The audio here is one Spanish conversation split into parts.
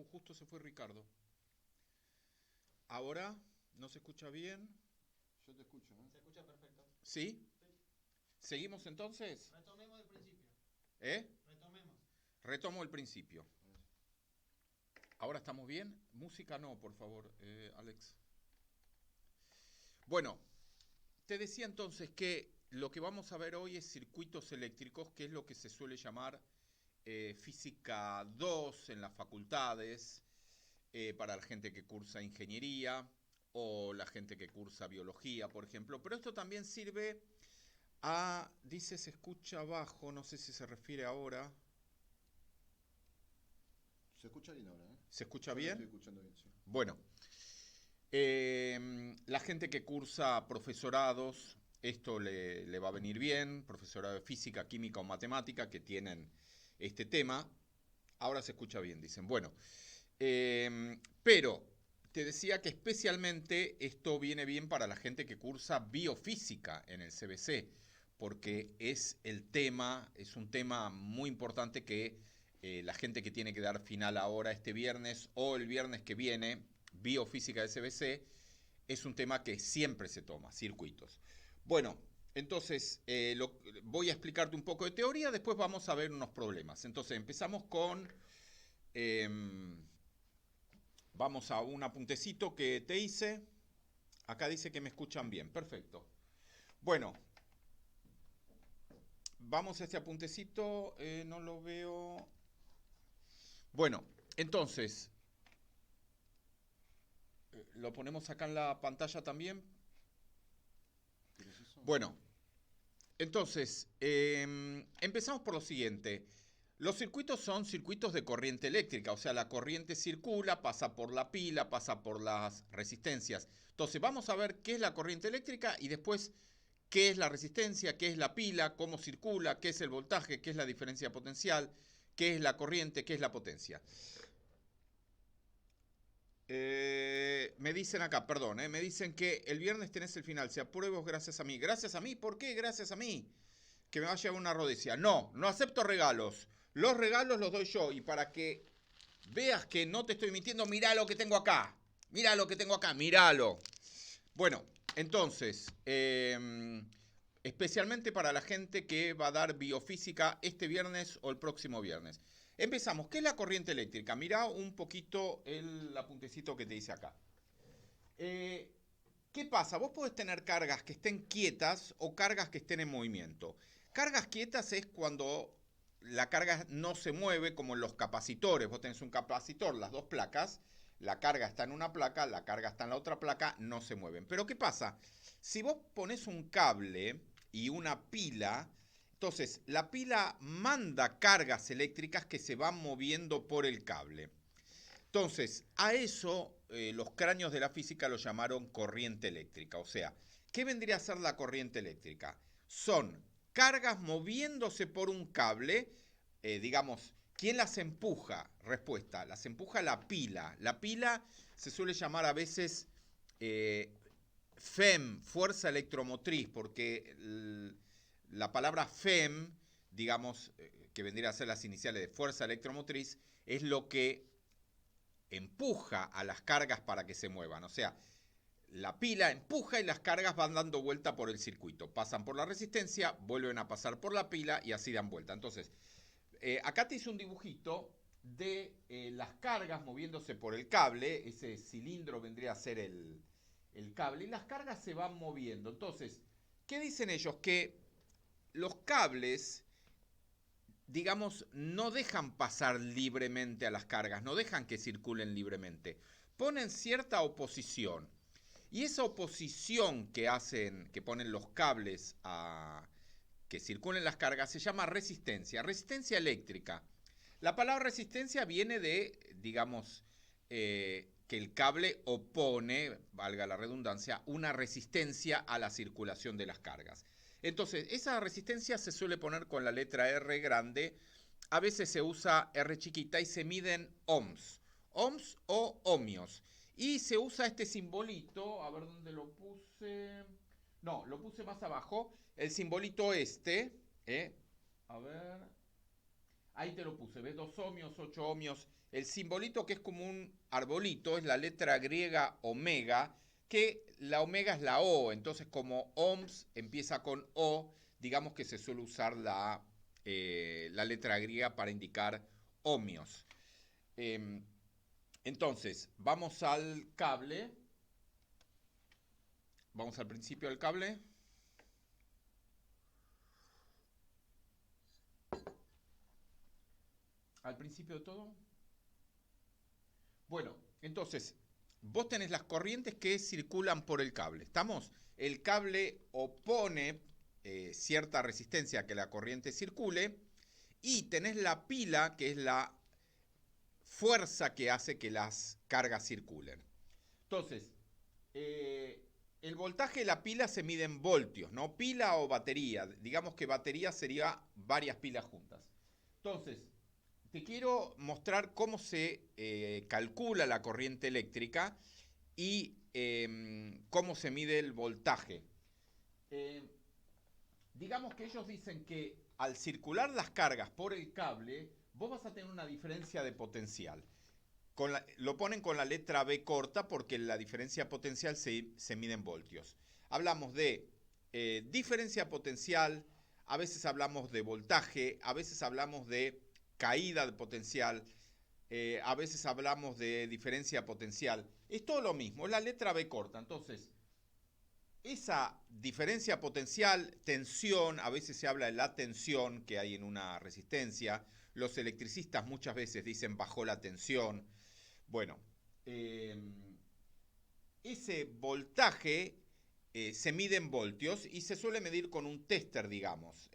justo se fue Ricardo. Ahora, ¿no se escucha bien? Yo te escucho, ¿eh? Se escucha perfecto. ¿Sí? Sí. ¿Seguimos entonces? Retomemos del principio. ¿Eh? Retomemos. Retomo el principio. Ahora sí. ¿Ahora estamos bien? Música no, por favor, Alex. Bueno, te decía entonces que lo que vamos a ver hoy es circuitos eléctricos, que es lo que se suele llamar física 2 en las facultades, para la gente que cursa ingeniería o la gente que cursa biología, por ejemplo. Pero esto también sirve dice se escucha bajo, no sé si se refiere ahora. Se escucha bien ahora, ¿eh? ¿Se escucha Yo lo estoy bien? escuchando bien, sí. Bueno, la gente que cursa profesorados, esto le va a venir bien, profesorado de física, química o matemática que tienen este tema. Ahora se escucha bien, dicen. Bueno, pero te decía que especialmente esto viene bien para la gente que cursa biofísica en el CBC, porque es un tema muy importante que la gente que tiene que dar final ahora este viernes o el viernes que viene, biofísica de CBC, es un tema que siempre se toma, circuitos. Bueno, entonces voy a explicarte un poco de teoría, después vamos a ver unos problemas. Entonces empezamos con... vamos a un apuntecito que te hice. Acá dice que me escuchan bien. Perfecto. Bueno, vamos a este apuntecito. No lo veo. Bueno, entonces, lo ponemos acá en la pantalla también. ¿Qué es eso? Bueno, entonces, empezamos por lo siguiente. Los circuitos son circuitos de corriente eléctrica, o sea, la corriente circula, pasa por la pila, pasa por las resistencias. Entonces, vamos a ver qué es la corriente eléctrica y después qué es la resistencia, qué es la pila, cómo circula, qué es el voltaje, qué es la diferencia potencial, qué es la corriente, qué es la potencia. Me dicen acá, perdón, me dicen que el viernes tenés el final. Se apruebo gracias a mí. ¿Gracias a mí? ¿Por qué gracias a mí? Que me va a llevar una rodicia. No, no acepto regalos. Los regalos los doy yo. Y para que veas que no te estoy mintiendo, mirá lo que tengo acá. Mirá lo que tengo acá, miralo. Bueno, entonces, especialmente para la gente que va a dar biofísica este viernes o el próximo viernes. Empezamos. ¿Qué es la corriente eléctrica? Mirá un poquito el apuntecito que te dice acá. ¿Qué pasa? Vos podés tener cargas que estén quietas o cargas que estén en movimiento. Cargas quietas es cuando la carga no se mueve, como en los capacitores. Vos tenés un capacitor, las dos placas, la carga está en una placa, la carga está en la otra placa, no se mueven. Pero ¿qué pasa? Si vos pones un cable y una pila, entonces la pila manda cargas eléctricas que se van moviendo por el cable. Entonces, a eso los cráneos de la física lo llamaron corriente eléctrica. O sea, ¿qué vendría a ser la corriente eléctrica? Son cargas moviéndose por un cable, digamos, ¿quién las empuja? Respuesta, las empuja la pila. La pila se suele llamar a veces eh, FEM, fuerza electromotriz, porque la palabra FEM, digamos, que vendría a ser las iniciales de fuerza electromotriz, es lo que empuja a las cargas para que se muevan. O sea, la pila empuja y las cargas van dando vuelta por el circuito. Pasan por la resistencia, vuelven a pasar por la pila y así dan vuelta. Entonces, acá te hice un dibujito de las cargas moviéndose por el cable. Ese cilindro vendría a ser el cable. Y las cargas se van moviendo. Entonces, ¿qué dicen ellos? Que los cables, digamos, no dejan pasar libremente a las cargas, no dejan que circulen libremente. Ponen cierta oposición. Y esa oposición que hacen, que ponen los cables a que circulen las cargas, se llama resistencia, resistencia eléctrica. La palabra resistencia viene de, digamos, que el cable opone, valga la redundancia, una resistencia a la circulación de las cargas. Entonces, esa resistencia se suele poner con la letra R grande, a veces se usa R chiquita y se miden ohms, ohms o ohmios. Y se usa este simbolito, a ver dónde lo puse. No, lo puse más abajo. El simbolito este, a ver. Ahí te lo puse, ¿ves? 2 ohmios, 8 ohmios. El simbolito que es como un arbolito es la letra griega omega, que la omega es la O, entonces como ohms empieza con O, digamos que se suele usar la letra griega para indicar ohmios. Eh, entonces, vamos al cable, vamos al principio del cable. Al principio de todo. Bueno, entonces, vos tenés las corrientes que circulan por el cable. ¿Estamos? El cable opone cierta resistencia a que la corriente circule y tenés la pila, que es la fuerza que hace que las cargas circulen. Entonces, el voltaje de la pila se mide en voltios, ¿no? Pila o batería. Digamos que batería sería varias pilas juntas. Entonces, te quiero mostrar cómo se calcula la corriente eléctrica y cómo se mide el voltaje. Digamos que ellos dicen que al circular las cargas por el cable, vos vas a tener una diferencia de potencial. Lo ponen con la letra B corta porque la diferencia potencial se mide en voltios. Hablamos de diferencia potencial, a veces hablamos de voltaje, a veces hablamos de caída de potencial, a veces hablamos de diferencia potencial. Es todo lo mismo, es la letra B corta. Entonces, esa diferencia potencial, tensión, a veces se habla de la tensión que hay en una resistencia. Los electricistas muchas veces dicen bajó la tensión. Bueno, ese voltaje se mide en voltios y se suele medir con un tester, digamos.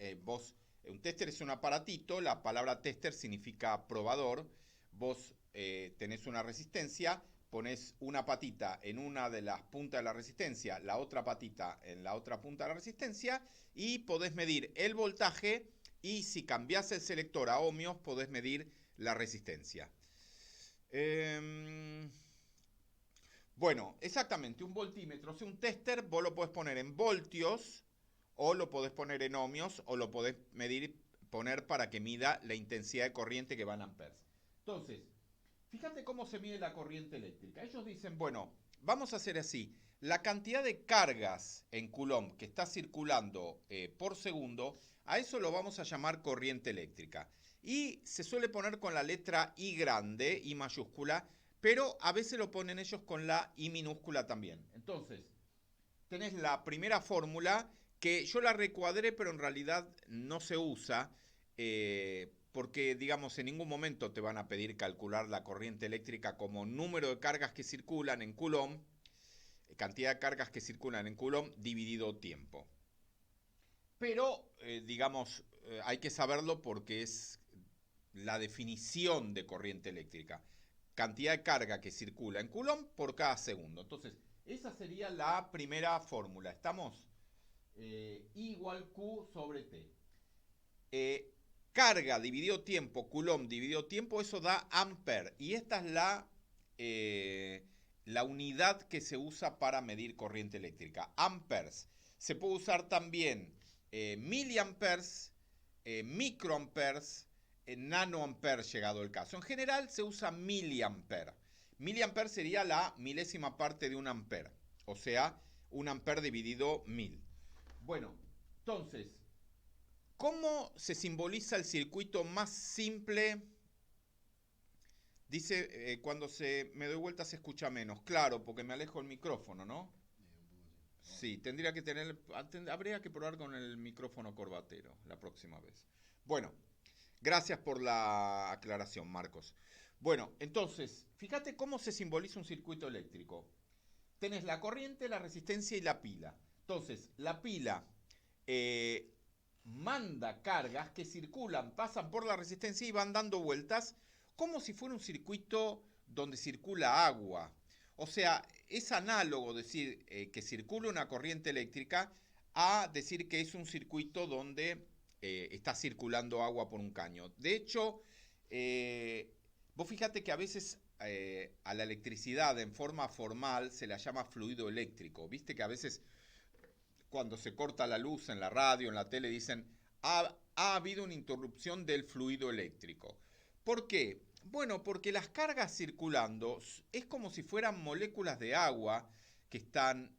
Un tester es un aparatito, la palabra tester significa probador. Vos tenés una resistencia, pones una patita en una de las puntas de la resistencia, la otra patita en la otra punta de la resistencia y podés medir el voltaje y si cambiás el selector a ohmios podés medir la resistencia. Bueno, exactamente, un voltímetro, o sea, un tester vos lo podés poner en voltios o lo podés poner en ohmios o lo podés poner para que mida la intensidad de corriente que va en amperes. Entonces, fíjate cómo se mide la corriente eléctrica. Ellos dicen, bueno, vamos a hacer así, la cantidad de cargas en Coulomb que está circulando por segundo, a eso lo vamos a llamar corriente eléctrica. Y se suele poner con la letra I grande, I mayúscula, pero a veces lo ponen ellos con la I minúscula también. Entonces, tenés la primera fórmula que yo la recuadré, pero en realidad no se usa, porque, digamos, en ningún momento te van a pedir calcular la corriente eléctrica como número de cargas que circulan en Coulomb, cantidad de cargas que circulan en Coulomb dividido tiempo. Pero, digamos, hay que saberlo porque es la definición de corriente eléctrica. Cantidad de carga que circula en Coulomb por cada segundo. Entonces, esa sería la primera fórmula. ¿Estamos? I igual Q sobre T. Carga dividido tiempo, Coulomb dividido tiempo, eso da ampere. Y esta es la unidad que se usa para medir corriente eléctrica. Amperes. Se puede usar también miliamperes, microamperes, nanoamperes llegado el caso. En general se usa miliampere. Miliampere sería la milésima parte de un ampere. O sea, un ampere dividido 1000. Bueno, entonces, ¿cómo se simboliza el circuito más simple? Dice, cuando me doy vuelta se escucha menos. Claro, porque me alejo el micrófono, ¿no? Sí, habría que probar con el micrófono corbatero la próxima vez. Bueno, gracias por la aclaración, Marcos. Bueno, entonces, fíjate cómo se simboliza un circuito eléctrico. Tenés la corriente, la resistencia y la pila. Entonces, la pila manda cargas que circulan, pasan por la resistencia y van dando vueltas como si fuera un circuito donde circula agua. O sea, es análogo decir que circula una corriente eléctrica a decir que es un circuito donde está circulando agua por un caño. De hecho, vos fíjate que a veces a la electricidad en forma formal se la llama fluido eléctrico. Viste que a veces cuando se corta la luz en la radio, en la tele, dicen ha habido una interrupción del fluido eléctrico. ¿Por qué? Bueno, porque las cargas circulando es como si fueran moléculas de agua que están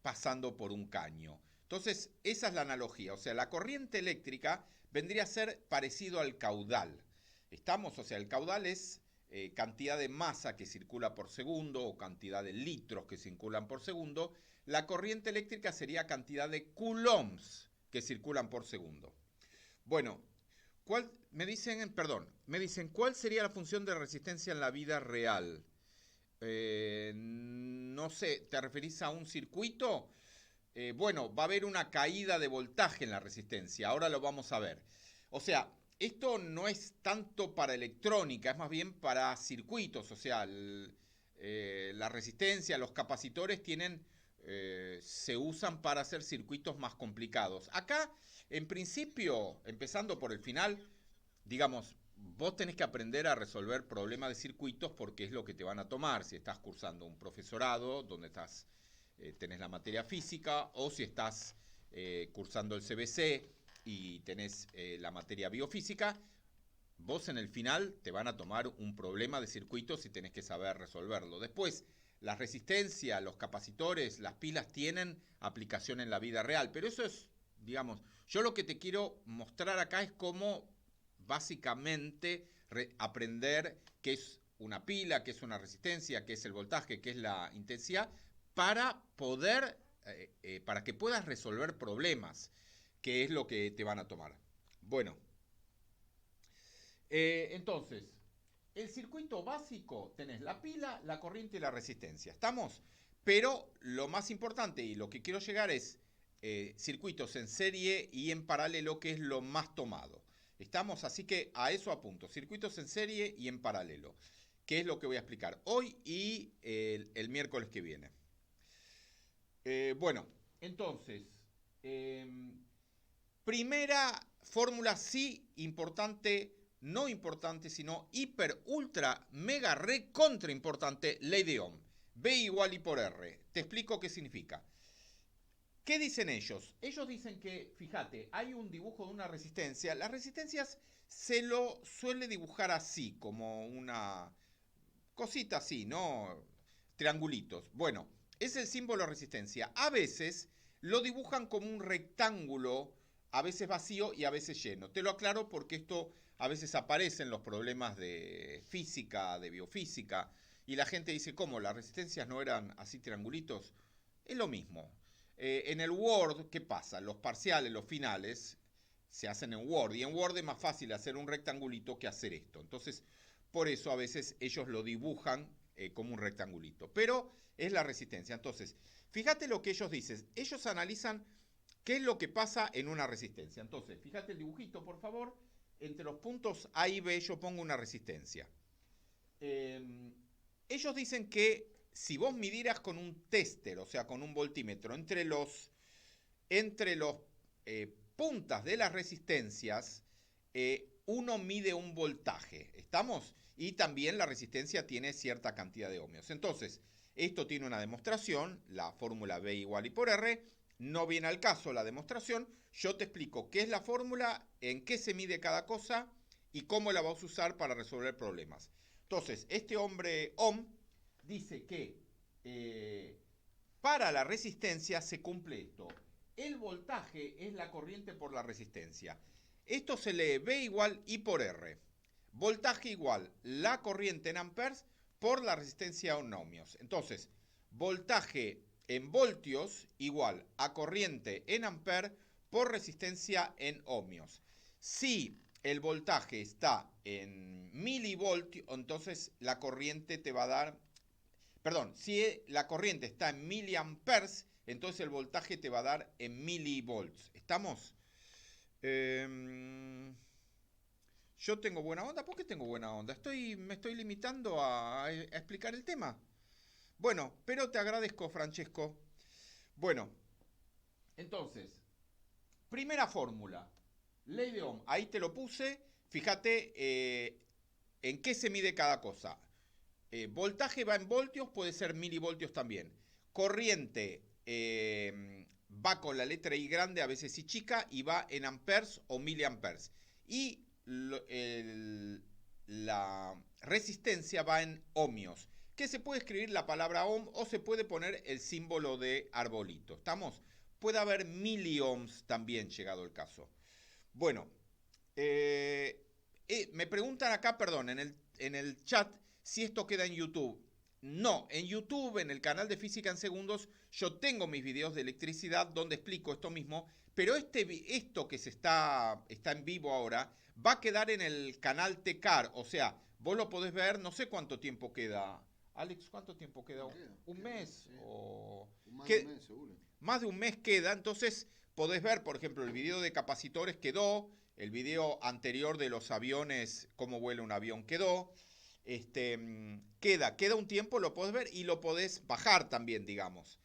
pasando por un caño. Entonces, esa es la analogía. O sea, la corriente eléctrica vendría a ser parecido al caudal. ¿Estamos? O sea, el caudal es cantidad de masa que circula por segundo o cantidad de litros que circulan por segundo. La corriente eléctrica sería cantidad de coulombs que circulan por segundo. Bueno, me dicen, ¿cuál sería la función de resistencia en la vida real? No sé, ¿te referís a un circuito? Bueno, va a haber una caída de voltaje en la resistencia, ahora lo vamos a ver. O sea, esto no es tanto para electrónica, es más bien para circuitos, o sea, la resistencia, los capacitores se usan para hacer circuitos más complicados. Acá, en principio, empezando por el final, digamos, vos tenés que aprender a resolver problemas de circuitos porque es lo que te van a tomar si estás cursando un profesorado donde tenés la materia física, o si estás cursando el CBC y tenés la materia biofísica. Vos en el final te van a tomar un problema de circuitos y tenés que saber resolverlo. Después, la resistencia, los capacitores, las pilas tienen aplicación en la vida real, pero eso es, digamos, yo lo que te quiero mostrar acá es cómo básicamente aprender qué es una pila, qué es una resistencia, qué es el voltaje, qué es la intensidad, para para que puedas resolver problemas, que es lo que te van a tomar. Bueno, entonces, el circuito básico, tenés la pila, la corriente y la resistencia. ¿Estamos? Pero lo más importante y lo que quiero llegar es circuitos en serie y en paralelo, que es lo más tomado. ¿Estamos? Así que a eso apunto. Circuitos en serie y en paralelo. Que es lo que voy a explicar hoy y el miércoles que viene. Bueno, entonces, primera fórmula sí importante, no importante, sino hiper, ultra, mega, recontra importante, ley de Ohm. B igual I por R. Te explico qué significa. ¿Qué dicen ellos? Ellos dicen que, fíjate, hay un dibujo de una resistencia. Las resistencias se lo suele dibujar así, como una cosita así, ¿no? Triangulitos. Bueno, es el símbolo de resistencia. A veces lo dibujan como un rectángulo, a veces vacío y a veces lleno. Te lo aclaro porque esto a veces aparece en los problemas de física, de biofísica, y la gente dice, ¿cómo? ¿Las resistencias no eran así triangulitos? Es lo mismo. En el Word, ¿qué pasa? Los parciales, los finales, se hacen en Word. Y en Word es más fácil hacer un rectangulito que hacer esto. Entonces, por eso a veces ellos lo dibujan como un rectangulito. Pero es la resistencia. Entonces, fíjate lo que ellos dicen. Ellos analizan qué es lo que pasa en una resistencia. Entonces, fíjate el dibujito, por favor. Entre los puntos A y B yo pongo una resistencia. Ellos dicen que si vos midieras con un tester, o sea, con un voltímetro, entre los puntas de las resistencias, uno mide un voltaje. ¿Estamos? Y también la resistencia tiene cierta cantidad de ohmios. Entonces, esto tiene una demostración, la fórmula B igual I por R. No viene al caso la demostración. Yo te explico qué es la fórmula, en qué se mide cada cosa y cómo la vas a usar para resolver problemas. Entonces, este hombre Ohm dice que para la resistencia se cumple esto. El voltaje es la corriente por la resistencia. Esto se lee V igual I por R. Voltaje igual la corriente en amperes por la resistencia en ohmios. Entonces, voltaje en voltios igual a corriente en amperes por resistencia en ohmios. Si el voltaje está en milivoltios, entonces la corriente te va a dar... Perdón, si la corriente está en miliamperes, entonces el voltaje te va a dar en milivolts. ¿Estamos? Yo tengo buena onda. ¿Por qué tengo buena onda? Me estoy limitando a explicar el tema. Bueno, pero te agradezco, Francesco. Bueno, entonces, primera fórmula. Ley de Ohm. Ahí te lo puse. Fíjate en qué se mide cada cosa. Voltaje va en voltios, puede ser milivoltios también. Corriente va con la letra I grande, a veces I chica, y va en amperes o miliamperes. Y la resistencia va en ohmios, que se puede escribir la palabra ohm o se puede poner el símbolo de arbolito. ¿Estamos? Puede haber miliohms también, llegado el caso. Bueno, me preguntan acá, perdón, en el chat, si esto queda en YouTube. No, en YouTube, en el canal de Física en Segundos, yo tengo mis videos de electricidad donde explico esto mismo, pero esto que está en vivo ahora va a quedar en el canal Tecar, o sea, vos lo podés ver, no sé cuánto tiempo queda. Alex, ¿cuánto tiempo queda? ¿Un mes? Sí. O... Más de un mes, seguro. Más de un mes queda, entonces podés ver, por ejemplo, el video de capacitores quedó, el video anterior de los aviones, cómo vuela un avión quedó, queda un tiempo, lo podés ver y lo podés bajar también, digamos.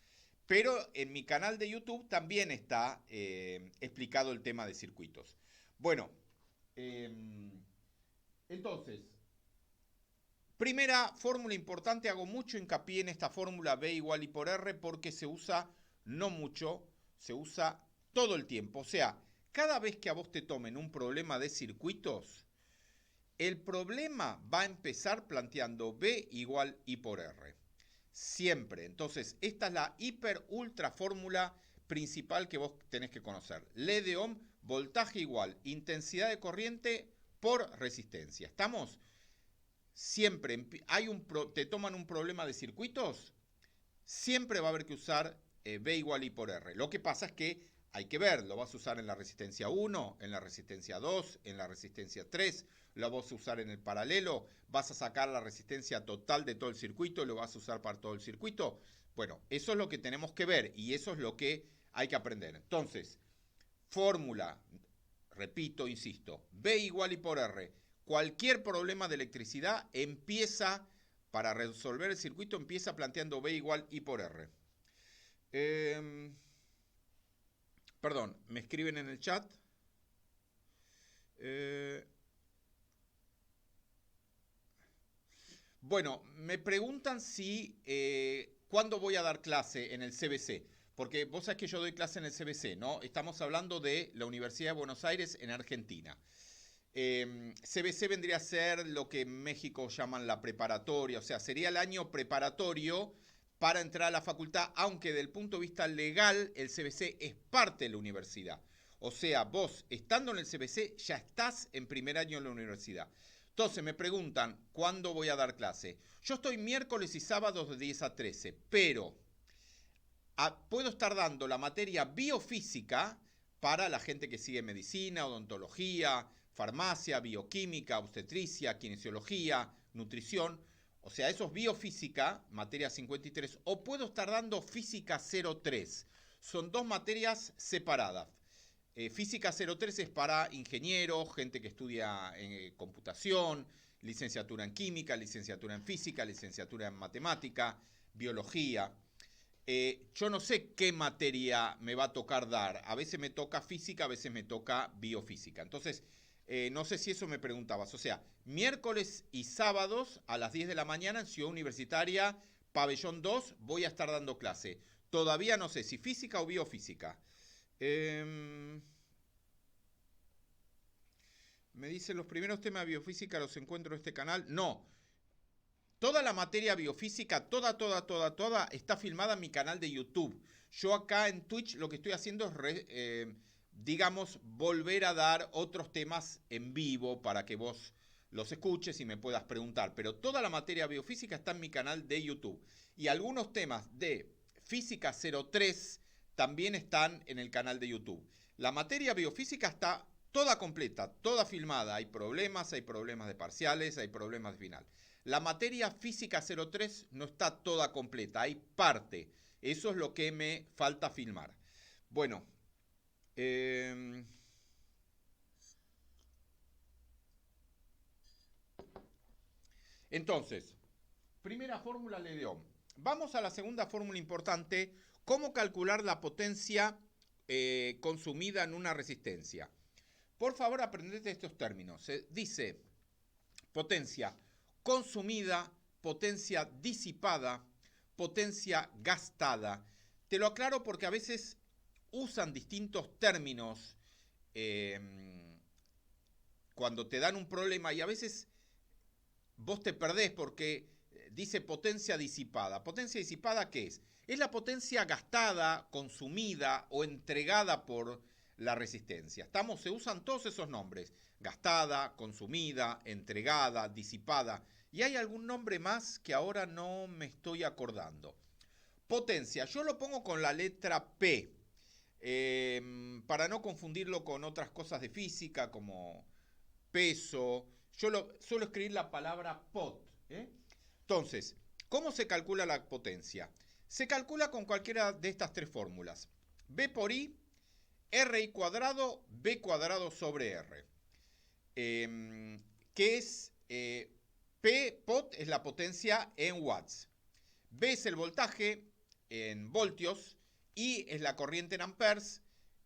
Pero en mi canal de YouTube también está explicado el tema de circuitos. Bueno, entonces, primera fórmula importante, hago mucho hincapié en esta fórmula B igual I por R porque se usa no mucho, se usa todo el tiempo. O sea, cada vez que a vos te tomen un problema de circuitos, el problema va a empezar planteando B igual I por R. Siempre. Entonces, esta es la hiper ultra fórmula principal que vos tenés que conocer. Ley de Ohm, voltaje igual, intensidad de corriente por resistencia. ¿Estamos? Siempre te toman un problema de circuitos, siempre va a haber que usar B igual I por R. Lo que pasa es que hay que ver, lo vas a usar en la resistencia 1, en la resistencia 2, en la resistencia 3, lo vas a usar en el paralelo, vas a sacar la resistencia total de todo el circuito y lo vas a usar para todo el circuito. Bueno, eso es lo que tenemos que ver y eso es lo que hay que aprender. Entonces, fórmula, repito, insisto, B igual I por R. Cualquier problema de electricidad empieza, para resolver el circuito, empieza planteando B igual I por R. Perdón, me escriben en el chat. Bueno, me preguntan si cuándo voy a dar clase en el CBC. Porque vos sabés que yo doy clase en el CBC, ¿no? Estamos hablando de la Universidad de Buenos Aires en Argentina. CBC vendría a ser lo que en México llaman la preparatoria, o sea, sería el año preparatorio para entrar a la facultad, aunque desde el punto de vista legal el CBC es parte de la universidad. O sea, vos estando en el CBC ya estás en primer año en la universidad. Entonces me preguntan, ¿cuándo voy a dar clase? Yo estoy miércoles y sábados de 10 a 13, pero puedo estar dando la materia biofísica para la gente que sigue medicina, odontología, farmacia, bioquímica, obstetricia, kinesiología, nutrición. O sea, eso es biofísica, materia 53, o puedo estar dando física 03. Son dos materias separadas. Física 03 es para ingenieros, gente que estudia en computación, licenciatura en química, licenciatura en física, licenciatura en matemática, biología. Yo no sé qué materia me va a tocar dar. A veces me toca física, a veces me toca biofísica. Entonces, no sé si eso me preguntabas. O sea, miércoles y sábados a las 10 de la mañana en Ciudad Universitaria, Pabellón 2, voy a estar dando clase. Todavía no sé si física o biofísica. Me dicen los primeros temas de biofísica los encuentro en este canal. No. Toda la materia biofísica, toda, está filmada en mi canal de YouTube. Yo acá en Twitch lo que estoy haciendo es, digamos, volver a dar otros temas en vivo para que vos los escuches y me puedas preguntar. Pero toda la materia biofísica está en mi canal de YouTube. Y algunos temas de Física 03 también están en el canal de YouTube. La materia biofísica está toda completa, toda filmada. Hay problemas de parciales, hay problemas de final. La materia física 03 no está toda completa, hay parte. Eso es lo que me falta filmar. Bueno. Entonces, primera fórmula Ley de Ohm. Vamos a la segunda fórmula importante. ¿Cómo calcular la potencia consumida en una resistencia? Por favor, aprendete estos términos. Dice potencia consumida, potencia disipada, potencia gastada. Te lo aclaro porque a veces usan distintos términos cuando te dan un problema y a veces vos te perdés porque dice potencia disipada. ¿Potencia disipada qué es? Es la potencia gastada, consumida o entregada por la resistencia. Se usan todos esos nombres. Gastada, consumida, entregada, disipada. Y hay algún nombre más que ahora no me estoy acordando. Potencia, yo lo pongo con la letra P. Para no confundirlo con otras cosas de física como peso. Suelo escribir la palabra pot. Entonces, ¿cómo se calcula la potencia? Se calcula con cualquiera de estas tres fórmulas. B por I, RI cuadrado, B cuadrado sobre R. Que es P, pot, es la potencia en watts. B es el voltaje en voltios. I es la corriente en amperes.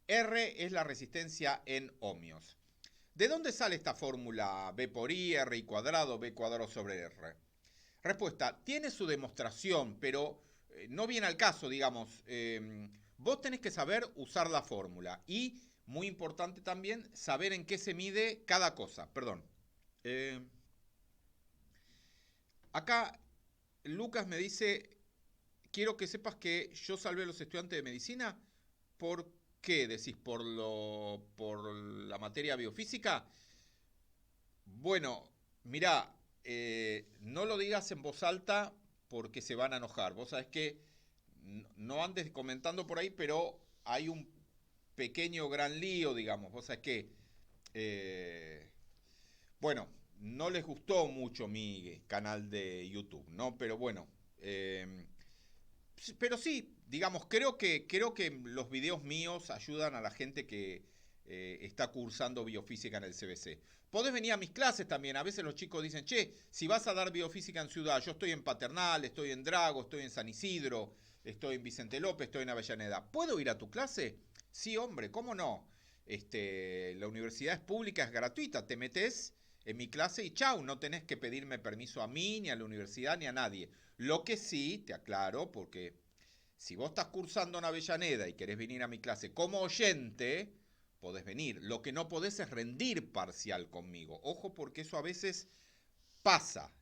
R es la resistencia en ohmios. ¿De dónde sale esta fórmula B por I, RI cuadrado, B cuadrado sobre R? Respuesta, tiene su demostración, pero no viene al caso, digamos. Vos tenés que saber usar la fórmula y, muy importante también, saber en qué se mide cada cosa. Perdón. Acá Lucas me dice, quiero que sepas que yo salvé a los estudiantes de medicina. ¿Por qué decís? ¿Por la materia biofísica? Bueno, mirá, no lo digas en voz alta porque se van a enojar. Vos sabés que no andes comentando por ahí, pero hay un pequeño gran lío, digamos. Vos sabés que, bueno, no les gustó mucho mi canal de YouTube, ¿no? Pero bueno, pero sí, digamos, creo que los videos míos ayudan a la gente que está cursando biofísica en el CBC. Podés venir a mis clases también. A veces los chicos dicen, che, si vas a dar biofísica en Ciudad, yo estoy en Paternal, estoy en Drago, estoy en San Isidro, estoy en Vicente López, estoy en Avellaneda. ¿Puedo ir a tu clase? Sí, hombre, ¿cómo no? La universidad es pública, es gratuita. Te metés en mi clase y chau, no tenés que pedirme permiso a mí, ni a la universidad, ni a nadie. Lo que sí, te aclaro, porque si vos estás cursando en Avellaneda y querés venir a mi clase como oyente, podés venir. Lo que no podés es rendir parcial conmigo. Ojo, porque eso a veces pasa,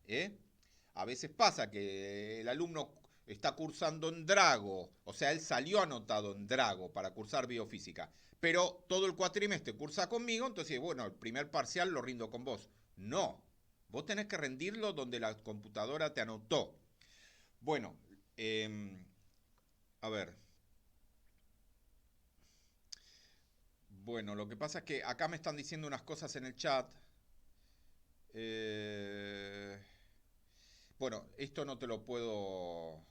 A veces pasa que el alumno está cursando en Drago, o sea, él salió anotado en Drago para cursar biofísica, pero todo el cuatrimestre cursa conmigo, entonces, bueno, el primer parcial lo rindo con vos. No, vos tenés que rendirlo donde la computadora te anotó. Bueno, a ver. Bueno, lo que pasa es que acá me están diciendo unas cosas en el chat. Bueno, esto no te lo puedo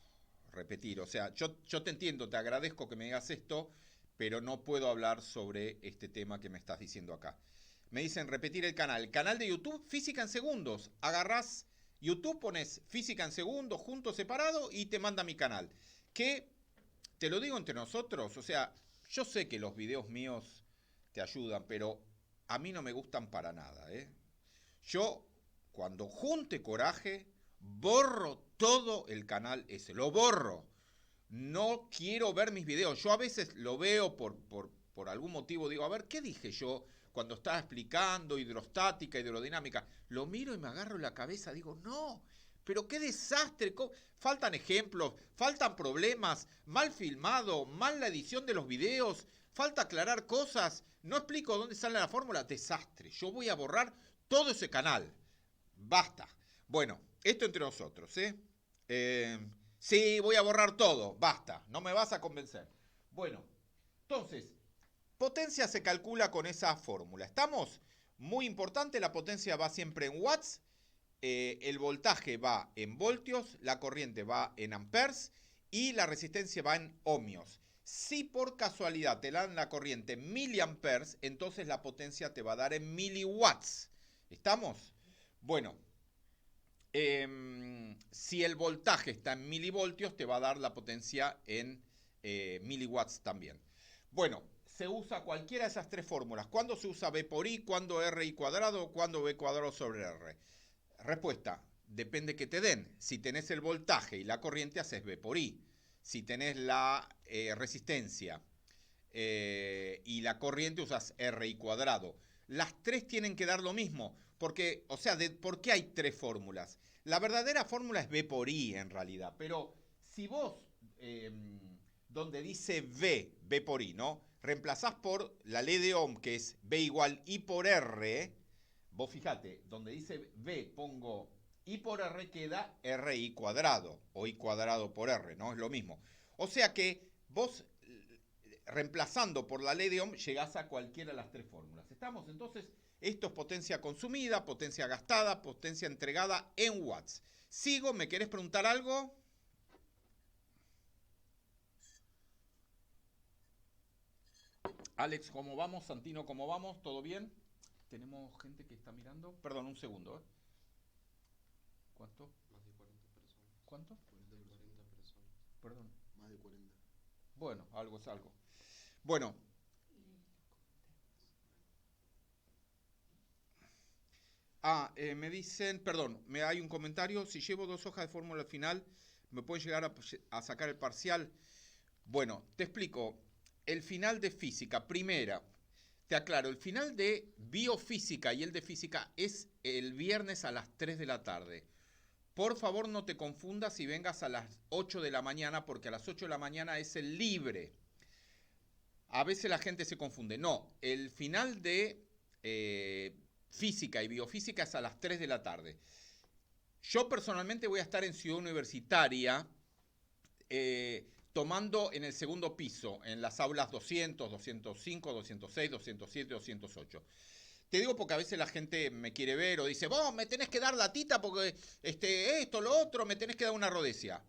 repetir. O sea, yo te entiendo, te agradezco que me digas esto, pero no puedo hablar sobre este tema que me estás diciendo acá. Me dicen repetir el canal. El canal de YouTube, Física en Segundos. Agarrás YouTube, pones Física en Segundos, junto, separado, y te manda a mi canal. Que, te lo digo entre nosotros, o sea, yo sé que los videos míos te ayudan, pero a mí no me gustan para nada, Yo, cuando junte coraje, borro todo el canal ese, lo borro. No quiero ver mis videos. Yo a veces lo veo por algún motivo, digo, a ver, ¿qué dije yo cuando estaba explicando hidrostática, hidrodinámica? Lo miro y me agarro la cabeza, digo, no, pero qué desastre. Faltan ejemplos, faltan problemas, mal filmado, mal la edición de los videos, falta aclarar cosas, no explico dónde sale la fórmula, desastre. Yo voy a borrar todo ese canal. Basta. Bueno, esto entre nosotros, sí, voy a borrar todo. Basta. No me vas a convencer. Bueno, entonces, potencia se calcula con esa fórmula. ¿Estamos? Muy importante, la potencia va siempre en watts. El voltaje va en voltios, la corriente va en amperes y la resistencia va en ohmios. Si por casualidad te dan la corriente en miliamperes, entonces la potencia te va a dar en miliwatts. ¿Estamos? Bueno, si el voltaje está en milivoltios, te va a dar la potencia en miliwatts también. Bueno, se usa cualquiera de esas tres fórmulas. ¿Cuándo se usa B por I? ¿Cuándo RI cuadrado? ¿Cuándo B cuadrado sobre R? Respuesta, depende que te den. Si tenés el voltaje y la corriente, haces B por I. Si tenés la resistencia y la corriente usas RI cuadrado. Las tres tienen que dar lo mismo, porque, o sea, ¿por qué hay tres fórmulas? La verdadera fórmula es V por I en realidad, pero si vos, donde dice V por I, ¿no? Reemplazás por la ley de Ohm, que es V igual I por R, vos fijate, donde dice V pongo I por R, queda RI cuadrado, o I cuadrado por R, ¿no? Es lo mismo. O sea que vos, reemplazando por la ley de Ohm, llegás a cualquiera de las tres fórmulas. ¿Estamos? Entonces, esto es potencia consumida, potencia gastada, potencia entregada en watts. Sigo, ¿me querés preguntar algo? Alex, ¿cómo vamos? Santino, ¿cómo vamos? ¿Todo bien? Tenemos gente que está mirando. Perdón, un segundo. ¿Cuánto? Más de 40 personas. ¿Cuánto? 40 personas. Perdón. Más de 40. Bueno, algo es algo. Bueno. Me dicen, perdón, hay un comentario. Si llevo 2 hojas de fórmula al final, ¿me pueden llegar a sacar el parcial? Bueno, te explico. El final de física, primera, te aclaro, el final de biofísica y el de física es el viernes a las 3 de la tarde. Por favor, no te confundas y vengas a las 8 de la mañana, porque a las 8 de la mañana es el libre. A veces la gente se confunde. No, el final de física y biofísica es a las 3 de la tarde. Yo personalmente voy a estar en Ciudad Universitaria tomando en el segundo piso, en las aulas 200, 205, 206, 207, 208. Te digo porque a veces la gente me quiere ver o dice, vos me tenés que dar latita porque esto, lo otro, me tenés que dar una rodecia.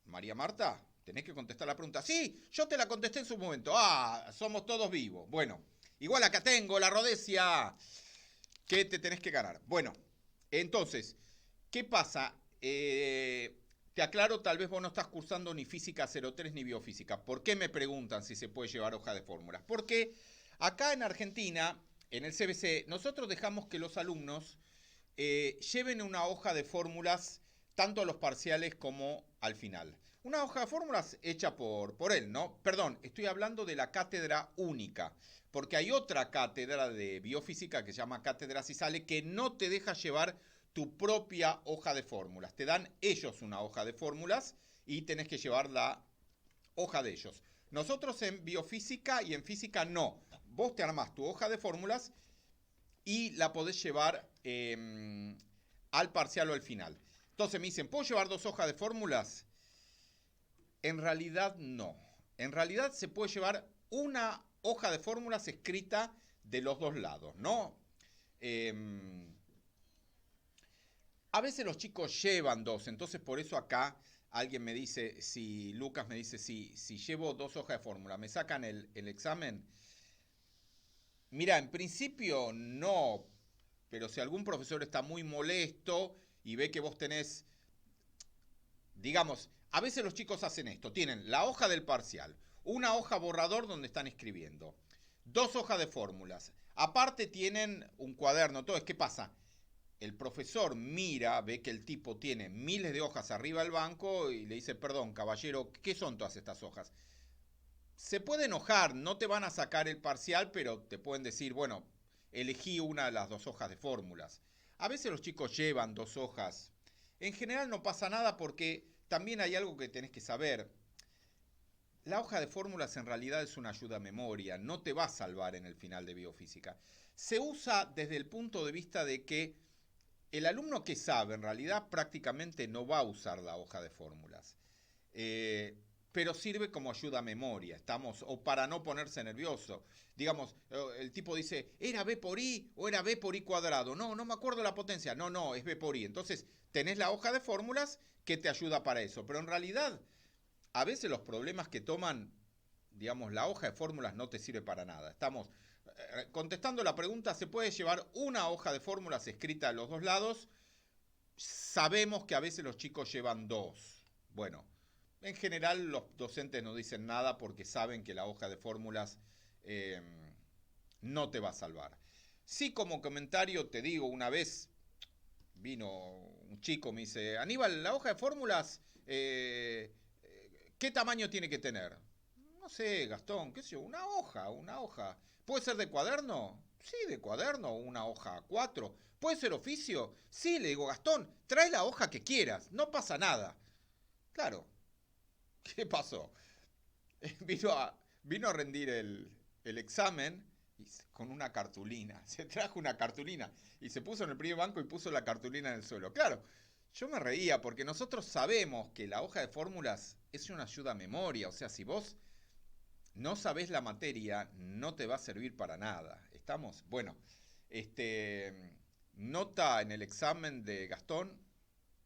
María Marta, tenés que contestar la pregunta. Sí, yo te la contesté en su momento. Somos todos vivos. Bueno, igual acá tengo la rodecia que te tenés que ganar. Bueno, entonces, ¿qué pasa? Te aclaro, tal vez vos no estás cursando ni física 03 ni biofísica. ¿Por qué me preguntan si se puede llevar hoja de fórmulas? Porque acá en Argentina, en el CBC, nosotros dejamos que los alumnos lleven una hoja de fórmulas tanto a los parciales como al final. Una hoja de fórmulas hecha por él, ¿no? Perdón, estoy hablando de la cátedra única, porque hay otra cátedra de biofísica que se llama Cátedra Cisale que no te deja llevar tu propia hoja de fórmulas. Te dan ellos una hoja de fórmulas y tenés que llevar la hoja de ellos. Nosotros en biofísica y en física no. Vos te armás tu hoja de fórmulas y la podés llevar al parcial o al final. Entonces me dicen, ¿puedo llevar 2 hojas de fórmulas? En realidad no. En realidad se puede llevar una hoja de fórmulas escrita de los dos lados, ¿no? A veces los chicos llevan 2, entonces por eso acá alguien me dice, si Lucas me dice, si llevo 2 hojas de fórmula, ¿me sacan el examen? Mira, en principio no, pero si algún profesor está muy molesto y ve que vos tenés, digamos, a veces los chicos hacen esto, tienen la hoja del parcial, una hoja borrador donde están escribiendo, 2 hojas de fórmulas, aparte tienen un cuaderno, todo, ¿qué pasa? El profesor mira, ve que el tipo tiene miles de hojas arriba del banco y le dice, perdón, caballero, ¿qué son todas estas hojas? Se puede enojar, no te van a sacar el parcial, pero te pueden decir, bueno, elegí una de las 2 hojas de fórmulas. A veces los chicos llevan 2 hojas. En general no pasa nada porque también hay algo que tenés que saber. La hoja de fórmulas en realidad es una ayuda a memoria, no te va a salvar en el final de biofísica. Se usa desde el punto de vista de que el alumno que sabe en realidad prácticamente no va a usar la hoja de fórmulas. Pero sirve como ayuda a memoria, o para no ponerse nervioso. Digamos, el tipo dice, ¿era B por I o era B por I cuadrado? No, no me acuerdo la potencia. No, es B por I. Entonces, tenés la hoja de fórmulas que te ayuda para eso. Pero en realidad, a veces los problemas que toman, digamos, la hoja de fórmulas no te sirve para nada. Contestando la pregunta, ¿se puede llevar una hoja de fórmulas escrita a los dos lados? Sabemos que a veces los chicos llevan 2. Bueno, en general los docentes no dicen nada porque saben que la hoja de fórmulas no te va a salvar. Sí, como comentario te digo, una vez vino un chico, me dice, Aníbal, la hoja de fórmulas, ¿qué tamaño tiene que tener? No sé, Gastón, qué sé yo, una hoja, una hoja. ¿Puede ser de cuaderno? Sí, de cuaderno, una hoja A4. ¿Puede ser oficio? Sí, le digo, Gastón, trae la hoja que quieras, no pasa nada. Claro, ¿qué pasó? Vino vino a rendir el examen con una cartulina. Se trajo una cartulina y se puso en el primer banco y puso la cartulina en el suelo. Claro, yo me reía porque nosotros sabemos que la hoja de fórmulas es una ayuda a memoria. O sea, si vos no sabés la materia, no te va a servir para nada. ¿Estamos? Bueno, nota en el examen de Gastón,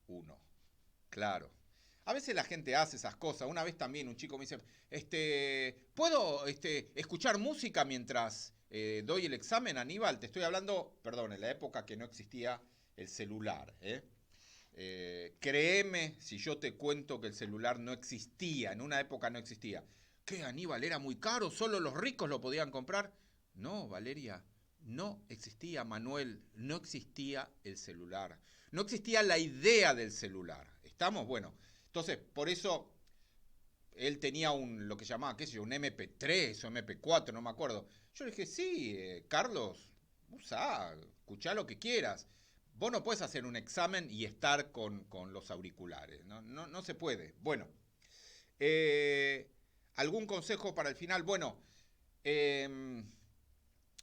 1. Claro. A veces la gente hace esas cosas. Una vez también un chico me dice, ¿puedo escuchar música mientras doy el examen, Aníbal? Te estoy hablando, perdón, en la época que no existía el celular. Créeme si yo te cuento que el celular no existía, en una época no existía. ¿Qué, Aníbal? ¿Era muy caro? ¿Solo los ricos lo podían comprar? No, Valeria, no existía, Manuel, no existía el celular. No existía la idea del celular. ¿Estamos? Bueno, entonces, por eso él tenía lo que llamaba, qué sé yo, un MP3 o MP4, no me acuerdo. Yo le dije, sí, Carlos, usa, escuchá lo que quieras. Vos no puedes hacer un examen y estar con los auriculares. No se puede. Bueno, eh, ¿algún consejo para el final? Bueno, eh,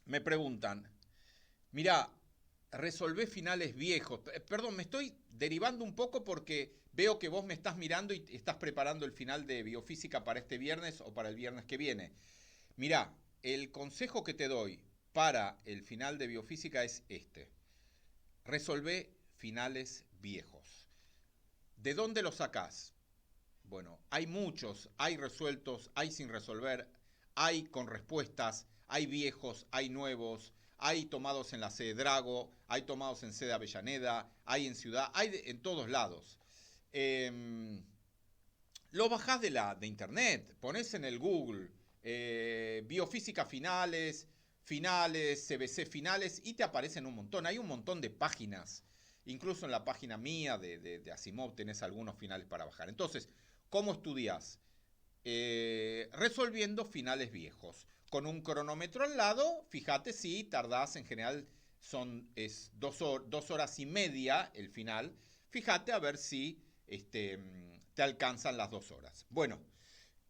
me preguntan, mirá, resolvé finales viejos. Perdón, me estoy derivando un poco porque veo que vos me estás mirando y estás preparando el final de biofísica para este viernes o para el viernes que viene. Mirá, el consejo que te doy para el final de biofísica es este. Resolvé finales viejos. ¿De dónde los sacás? Bueno, hay muchos, hay resueltos, hay sin resolver, hay con respuestas, hay viejos, hay nuevos, hay tomados en la C de Drago, hay tomados en C de Avellaneda, hay en Ciudad, hay en todos lados. Lo bajás de internet, ponés en el Google biofísica finales, finales, CBC finales y te aparecen un montón. Hay un montón de páginas. Incluso en la página mía de Asimov tenés algunos finales para bajar. Entonces, ¿cómo estudias? Resolviendo finales viejos. Con un cronómetro al lado, fíjate si tardás en general, es 2 horas y media el final. Fíjate a ver si te alcanzan las 2 horas. Bueno,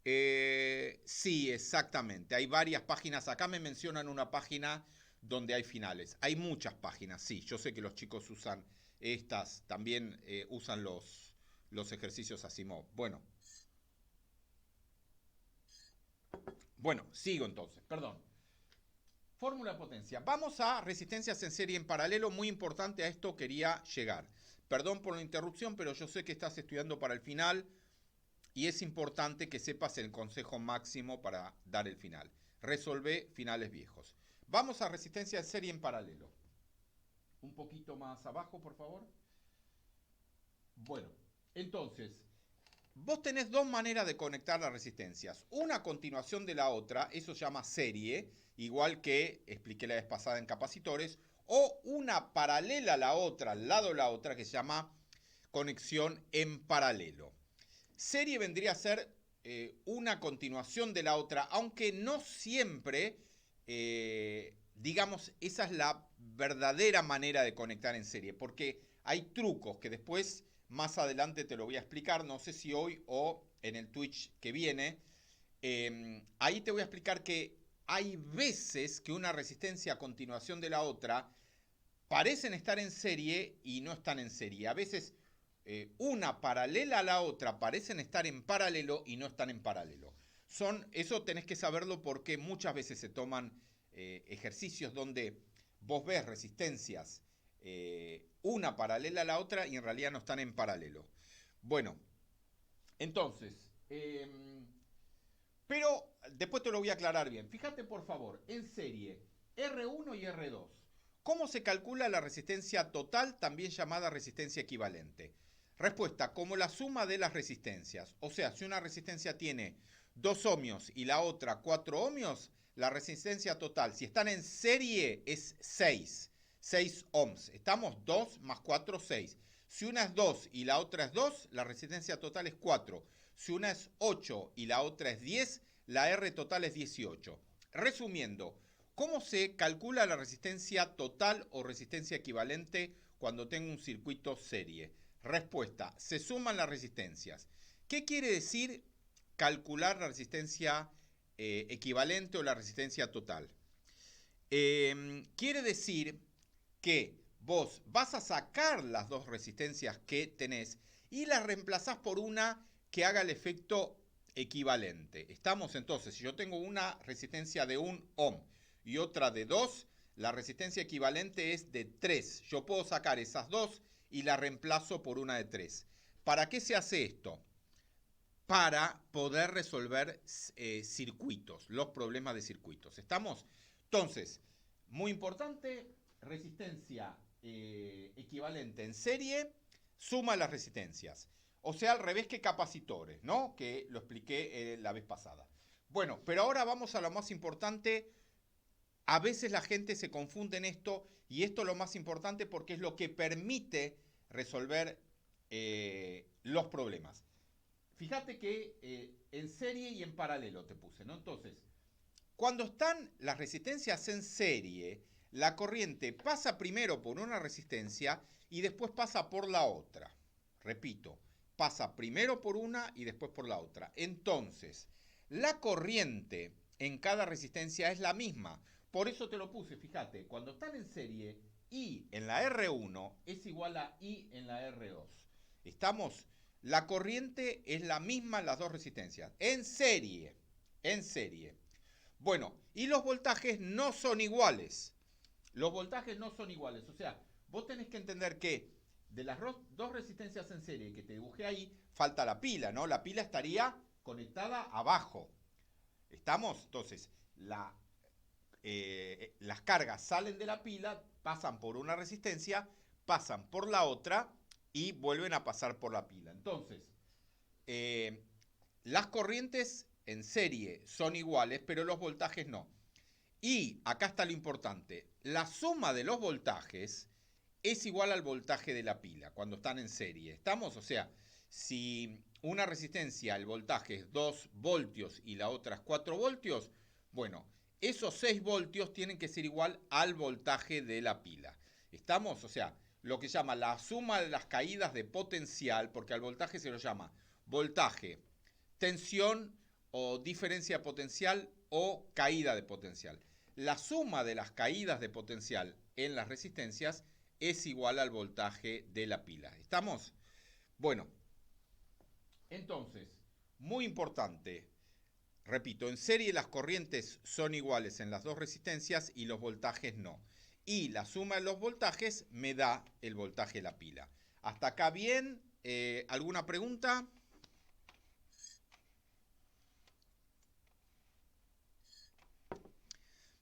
sí, exactamente. Hay varias páginas. Acá me mencionan una página donde hay finales. Hay muchas páginas, sí. Yo sé que los chicos usan estas, también usan los ejercicios Asimov. Bueno, sigo entonces, perdón. Fórmula de potencia. Vamos a resistencias en serie en paralelo. Muy importante, a esto quería llegar. Perdón por la interrupción, pero yo sé que estás estudiando para el final y es importante que sepas el consejo máximo para dar el final. Resolvé finales viejos. Vamos a resistencia en serie en paralelo. Un poquito más abajo, por favor. Bueno, entonces, vos tenés dos maneras de conectar las resistencias. Una a continuación de la otra, eso se llama serie, igual que expliqué la vez pasada en capacitores, o una paralela a la otra, al lado de la otra, que se llama conexión en paralelo. Serie vendría a ser una continuación de la otra, aunque no siempre, digamos, esa es la verdadera manera de conectar en serie, porque hay trucos que después, más adelante te lo voy a explicar, no sé si hoy o en el Twitch que viene, ahí te voy a explicar que hay veces que una resistencia a continuación de la otra parecen estar en serie y no están en serie. A veces una paralela a la otra parecen estar en paralelo y no están en paralelo. Eso tenés que saberlo porque muchas veces se toman ejercicios donde vos ves resistencias una paralela a la otra y en realidad no están en paralelo. Bueno, entonces, pero después te lo voy a aclarar bien. Fíjate por favor, en serie R1 y R2. ¿Cómo se calcula la resistencia total, también llamada resistencia equivalente? Respuesta, como la suma de las resistencias. O sea, si una resistencia tiene 2 ohmios y la otra 4 ohmios, la resistencia total, si están en serie, es 6 ohms. Estamos 2 más 4, 6. Si una es 2 y la otra es 2, la resistencia total es 4. Si una es 8 y la otra es 10, la R total es 18. Resumiendo, ¿cómo se calcula la resistencia total o resistencia equivalente cuando tengo un circuito serie? Respuesta, se suman las resistencias. ¿Qué quiere decir calcular la resistencia equivalente o la resistencia total? Quiere decir que vos vas a sacar las dos resistencias que tenés y las reemplazás por una que haga el efecto equivalente. Estamos entonces, si yo tengo una resistencia de 1 ohm y otra de 2, la resistencia equivalente es de 3. Yo puedo sacar esas dos y la reemplazo por una de 3. ¿Para qué se hace esto? Para poder resolver circuitos, los problemas de circuitos. ¿Estamos? Entonces, muy importante, resistencia equivalente en serie, suma las resistencias. O sea, al revés que capacitores, ¿no? Que lo expliqué la vez pasada. Bueno, pero ahora vamos a lo más importante. A veces la gente se confunde en esto y esto es lo más importante porque es lo que permite resolver los problemas. Fíjate que en serie y en paralelo te puse, ¿no? Entonces, cuando están las resistencias en serie, la corriente pasa primero por una resistencia y después pasa por la otra. Repito, pasa primero por una y después por la otra. Entonces, la corriente en cada resistencia es la misma. Por eso te lo puse, fíjate, cuando están en serie, I en la R1 es igual a I en la R2. ¿Estamos? La corriente es la misma en las dos resistencias. En serie. En serie. Bueno, y los voltajes no son iguales. Los voltajes no son iguales. O sea, vos tenés que entender que de las dos resistencias en serie que te dibujé ahí, falta la pila, ¿no? La pila estaría conectada abajo. ¿Estamos? Entonces, las cargas salen de la pila, pasan por una resistencia, pasan por la otra y vuelven a pasar por la pila. Entonces, las corrientes en serie son iguales, pero los voltajes no. Y acá está lo importante, la suma de los voltajes es igual al voltaje de la pila cuando están en serie. ¿Estamos? O sea, si una resistencia, el voltaje es 2 voltios y la otra es 4 voltios, bueno, esos 6 voltios tienen que ser igual al voltaje de la pila. ¿Estamos? O sea, lo que se llama la suma de las caídas de potencial, porque al voltaje se lo llama voltaje, tensión o diferencia potencial o caída de potencial. La suma de las caídas de potencial en las resistencias es igual al voltaje de la pila. ¿Estamos? Bueno, entonces, muy importante, repito, en serie las corrientes son iguales en las dos resistencias y los voltajes no. Y la suma de los voltajes me da el voltaje de la pila. ¿Hasta acá bien? ¿Alguna pregunta?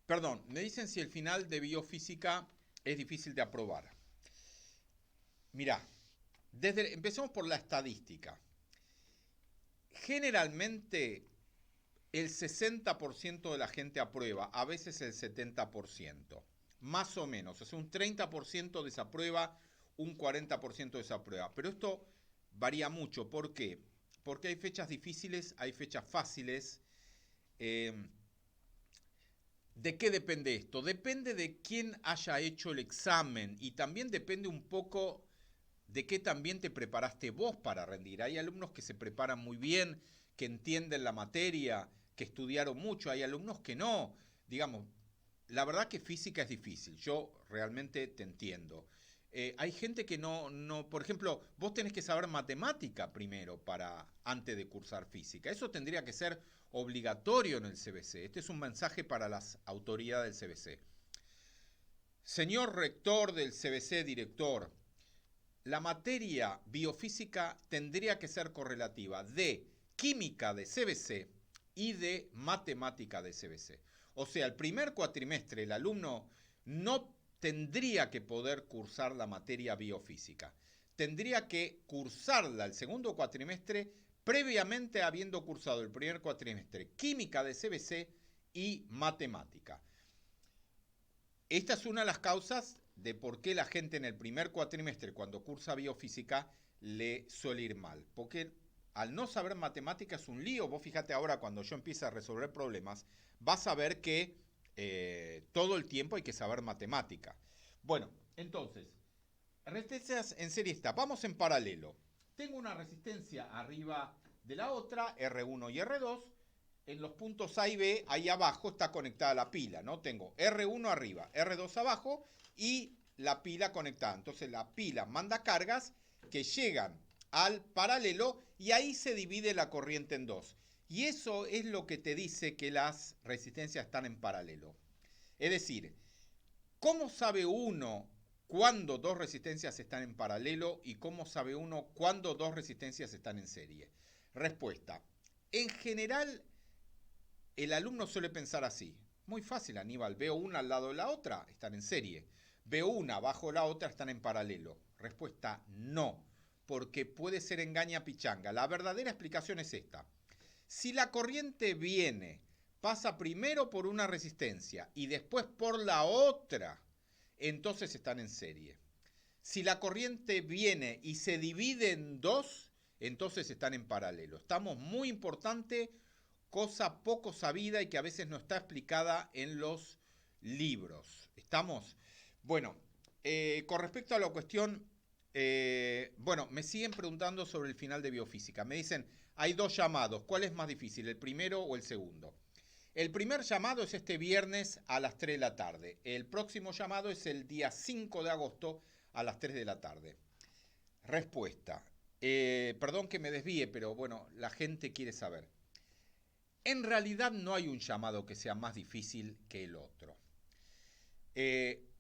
Perdón, me dicen si el final de biofísica es difícil de aprobar. Mirá, empecemos por la estadística. Generalmente el 60% de la gente aprueba, a veces el 70%, más o menos. O sea, un 30% desaprueba, un 40% desaprueba. Pero esto varía mucho. ¿Por qué? Porque hay fechas difíciles, hay fechas fáciles. ¿De qué depende esto? Depende de quién haya hecho el examen y también depende un poco de qué también te preparaste vos para rendir. Hay alumnos que se preparan muy bien, que entienden la materia, que estudiaron mucho. Hay alumnos que no. Digamos, la verdad que física es difícil. Yo realmente te entiendo. Hay gente que no, por ejemplo, vos tenés que saber matemática primero antes de cursar física. Eso tendría que ser obligatorio en el CBC. Este es un mensaje para las autoridades del CBC. Señor rector del CBC, director, la materia biofísica tendría que ser correlativa de química de CBC y de matemática de CBC. O sea, el primer cuatrimestre el alumno no tendría que poder cursar la materia biofísica. Tendría que cursarla el segundo cuatrimestre previamente habiendo cursado el primer cuatrimestre química de CBC y matemática. Esta es una de las causas de por qué la gente en el primer cuatrimestre, cuando cursa biofísica, le suele ir mal. Porque al no saber matemática es un lío. Vos fíjate ahora cuando yo empiece a resolver problemas, vas a ver que todo el tiempo hay que saber matemática. Bueno, entonces, resistencias en serie está. Vamos en paralelo. Tengo una resistencia arriba de la otra, R1 y R2. En los puntos A y B, ahí abajo está conectada la pila, ¿no? Tengo R1 arriba, R2 abajo y la pila conectada. Entonces la pila manda cargas que llegan al paralelo y ahí se divide la corriente en dos. Y eso es lo que te dice que las resistencias están en paralelo. Es decir, ¿cómo sabe uno cuándo dos resistencias están en paralelo y cómo sabe uno cuándo dos resistencias están en serie? Respuesta. En general, el alumno suele pensar así. Muy fácil, Aníbal. Veo una al lado de la otra, están en serie. Veo una bajo la otra, están en paralelo. Respuesta, no. Porque puede ser engaña pichanga. La verdadera explicación es esta. Si la corriente viene, pasa primero por una resistencia y después por la otra, entonces están en serie. Si la corriente viene y se divide en dos, entonces están en paralelo. Estamos muy importante, cosa poco sabida y que a veces no está explicada en los libros. ¿Estamos? Bueno, con respecto a la cuestión, bueno, me siguen preguntando sobre el final de biofísica. Me dicen, hay dos llamados, ¿cuál es más difícil, el primero o el segundo? El primer llamado es este viernes a las 3 de la tarde. El próximo llamado es el día 5 de agosto a las 3 de la tarde. Respuesta. Perdón que me desvíe, pero bueno, la gente quiere saber. En realidad no hay un llamado que sea más difícil que el otro.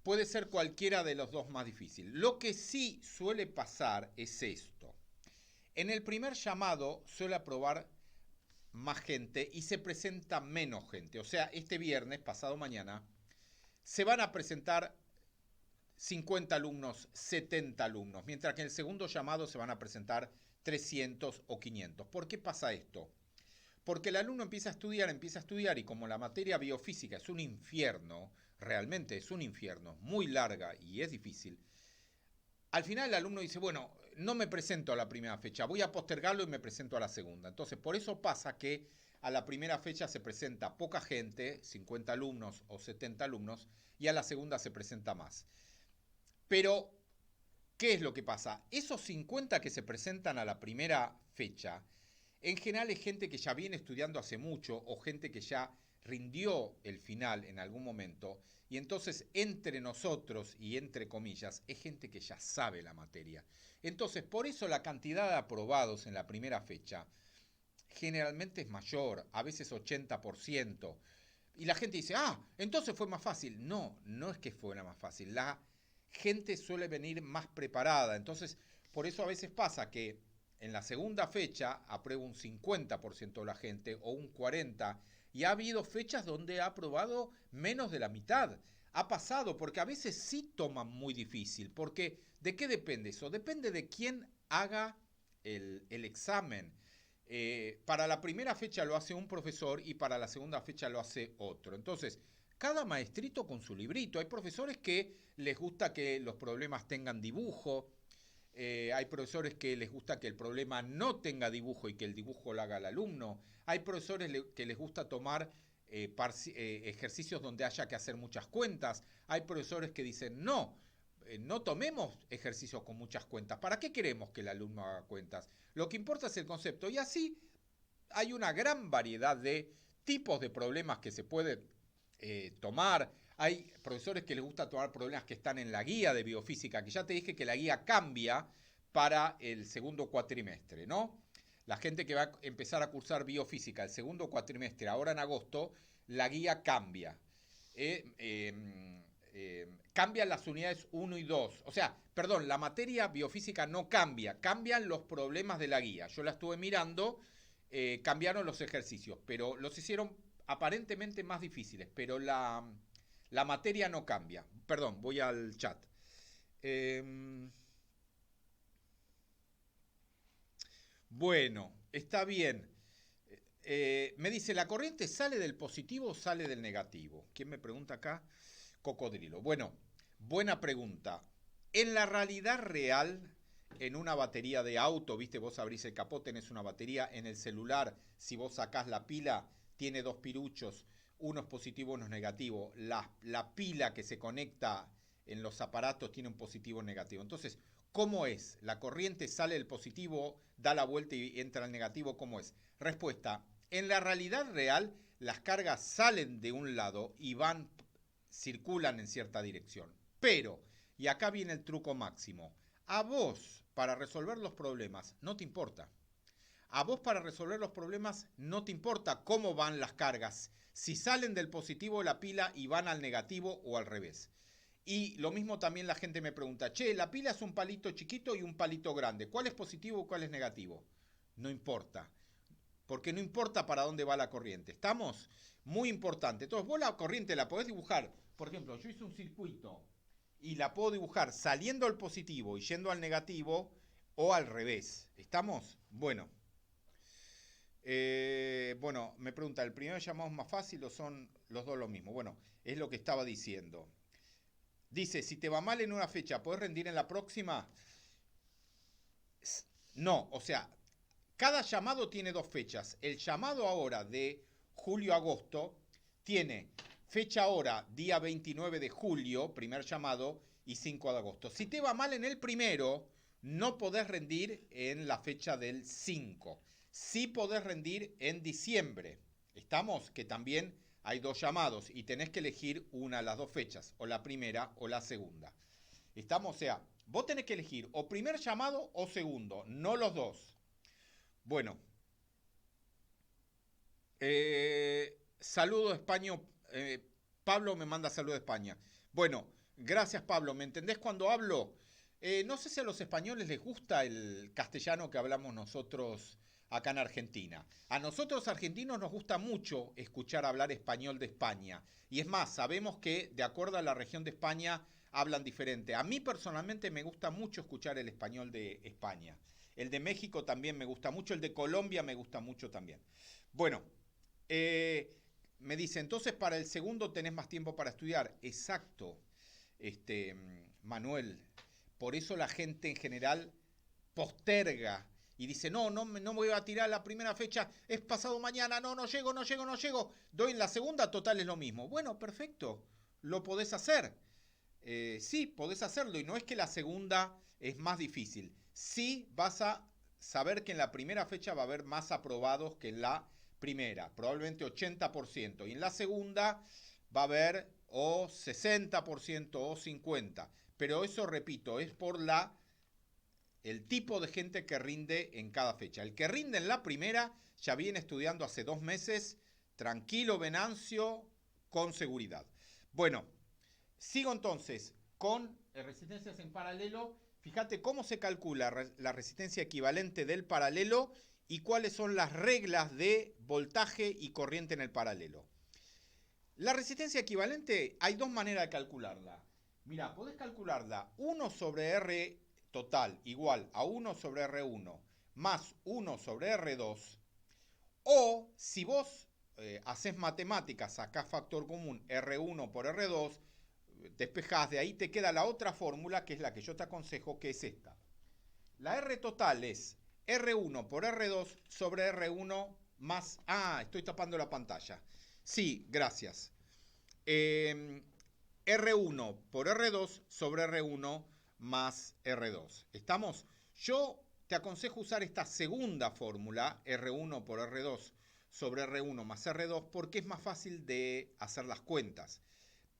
Puede ser cualquiera de los dos más difícil. Lo que sí suele pasar es esto. En el primer llamado suele aprobar más gente y se presenta menos gente. O sea, este viernes, pasado mañana, se van a presentar 50 alumnos, 70 alumnos, mientras que en el segundo llamado se van a presentar 300 o 500. ¿Por qué pasa esto? Porque el alumno empieza a estudiar y como la materia biofísica es un infierno, realmente es un infierno, muy larga y es difícil, al final el alumno dice, bueno, no me presento a la primera fecha, voy a postergarlo y me presento a la segunda. Entonces, por eso pasa que a la primera fecha se presenta poca gente, 50 alumnos o 70 alumnos, y a la segunda se presenta más. Pero, ¿qué es lo que pasa? Esos 50 que se presentan a la primera fecha, en general es gente que ya viene estudiando hace mucho o gente que ya rindió el final en algún momento y entonces entre nosotros y entre comillas es gente que ya sabe la materia. Entonces por eso la cantidad de aprobados en la primera fecha generalmente es mayor, a veces 80%. Y la gente dice, entonces fue más fácil. No, no es que fuera más fácil. La gente suele venir más preparada. Entonces por eso a veces pasa que en la segunda fecha aprueba un 50% de la gente o un 40%, y ha habido fechas donde ha aprobado menos de la mitad. Ha pasado, porque a veces sí toman muy difícil, porque ¿de qué depende eso? Depende de quién haga el examen. Para la primera fecha lo hace un profesor y para la segunda fecha lo hace otro. Entonces, cada maestrito con su librito. Hay profesores que les gusta que los problemas tengan dibujo. Hay profesores que les gusta que el problema no tenga dibujo y que el dibujo lo haga el alumno. Hay profesores que les gusta tomar ejercicios donde haya que hacer muchas cuentas. Hay profesores que dicen, no, no tomemos ejercicios con muchas cuentas. ¿Para qué queremos que el alumno haga cuentas? Lo que importa es el concepto. Y así hay una gran variedad de tipos de problemas que se pueden tomar. Hay profesores que les gusta tomar problemas que están en la guía de biofísica, que ya te dije que la guía cambia para el segundo cuatrimestre, ¿no? La gente que va a empezar a cursar biofísica el segundo cuatrimestre, ahora en agosto, la guía cambia. Cambian las unidades 1 y 2. O sea, perdón, la materia biofísica no cambia, cambian los problemas de la guía. Yo la estuve mirando, cambiaron los ejercicios, pero los hicieron aparentemente más difíciles, pero la materia no cambia. Perdón, voy al chat. Bueno, está bien. Me dice, ¿la corriente sale del positivo o sale del negativo? ¿Quién me pregunta acá? Cocodrilo. Bueno, buena pregunta. En la realidad real, en una batería de auto, viste, vos abrís el capó, tenés una batería. En el celular, si vos sacás la pila, tiene dos piruchos, uno es positivo, uno es negativo. La pila que se conecta en los aparatos tiene un positivo y negativo. Entonces, ¿cómo es? La corriente sale del positivo, da la vuelta y entra al negativo, ¿cómo es? Respuesta, en la realidad real, las cargas salen de un lado y circulan en cierta dirección. Pero, y acá viene el truco máximo, a vos, para resolver los problemas, no te importa. A vos para resolver los problemas no te importa cómo van las cargas, si salen del positivo de la pila y van al negativo o al revés. Y lo mismo también la gente me pregunta, che, la pila es un palito chiquito y un palito grande, ¿cuál es positivo o cuál es negativo? No importa, porque no importa para dónde va la corriente. ¿Estamos? Muy importante. Entonces vos la corriente la podés dibujar. Por ejemplo, yo hice un circuito y la puedo dibujar saliendo al positivo y yendo al negativo o al revés. ¿Estamos? Bueno. Bueno, me pregunta, ¿el primer llamado es más fácil o son los dos lo mismo? Bueno, es lo que estaba diciendo. Dice, si te va mal en una fecha, ¿podés rendir en la próxima? No, o sea, cada llamado tiene dos fechas. El llamado ahora de julio-agosto tiene fecha ahora, día 29 de julio, primer llamado, y 5 de agosto. Si te va mal en el primero, no podés rendir en la fecha del 5. Sí podés rendir en diciembre. ¿Estamos? Que también hay dos llamados y tenés que elegir una de las dos fechas, o la primera o la segunda. ¿Estamos? O sea, vos tenés que elegir o primer llamado o segundo, no los dos. Bueno, saludo de España. Pablo me manda saludo de España. Bueno, gracias Pablo. ¿Me entendés cuando hablo? No sé si a los españoles les gusta el castellano que hablamos nosotros acá en Argentina. A nosotros argentinos nos gusta mucho escuchar hablar español de España. Y es más, sabemos que de acuerdo a la región de España hablan diferente. A mí personalmente me gusta mucho escuchar el español de España. El de México también me gusta mucho, el de Colombia me gusta mucho también. Bueno, me dice, entonces para el segundo tenés más tiempo para estudiar. Exacto, Manuel. Por eso la gente en general posterga y dice, no me voy a tirar la primera fecha, es pasado mañana, no llego. Doy en la segunda, total es lo mismo. Bueno, perfecto, lo podés hacer. Sí, podés hacerlo y no es que la segunda es más difícil. Sí vas a saber que en la primera fecha va a haber más aprobados que en la primera, probablemente 80%. Y en la segunda va a haber o 60% o 50%. Pero eso, repito, es por el tipo de gente que rinde en cada fecha. El que rinde en la primera ya viene estudiando hace 2 meses, tranquilo, Venancio, con seguridad. Bueno, sigo entonces con resistencias en paralelo. Fíjate cómo se calcula la resistencia equivalente del paralelo y cuáles son las reglas de voltaje y corriente en el paralelo. La resistencia equivalente hay dos maneras de calcularla. Mira, podés calcularla 1 sobre R total igual a 1 sobre R1 más 1 sobre R2. O si vos haces matemáticas, sacás factor común R1 por R2, despejás, de ahí te queda la otra fórmula, que es la que yo te aconsejo, que es esta. La R total es R1 por R2 sobre R1 más... Ah, estoy tapando la pantalla. Sí, gracias. R1 por R2 sobre R1 más R2. ¿Estamos? Yo te aconsejo usar esta segunda fórmula, R1 por R2 sobre R1 más R2, porque es más fácil de hacer las cuentas.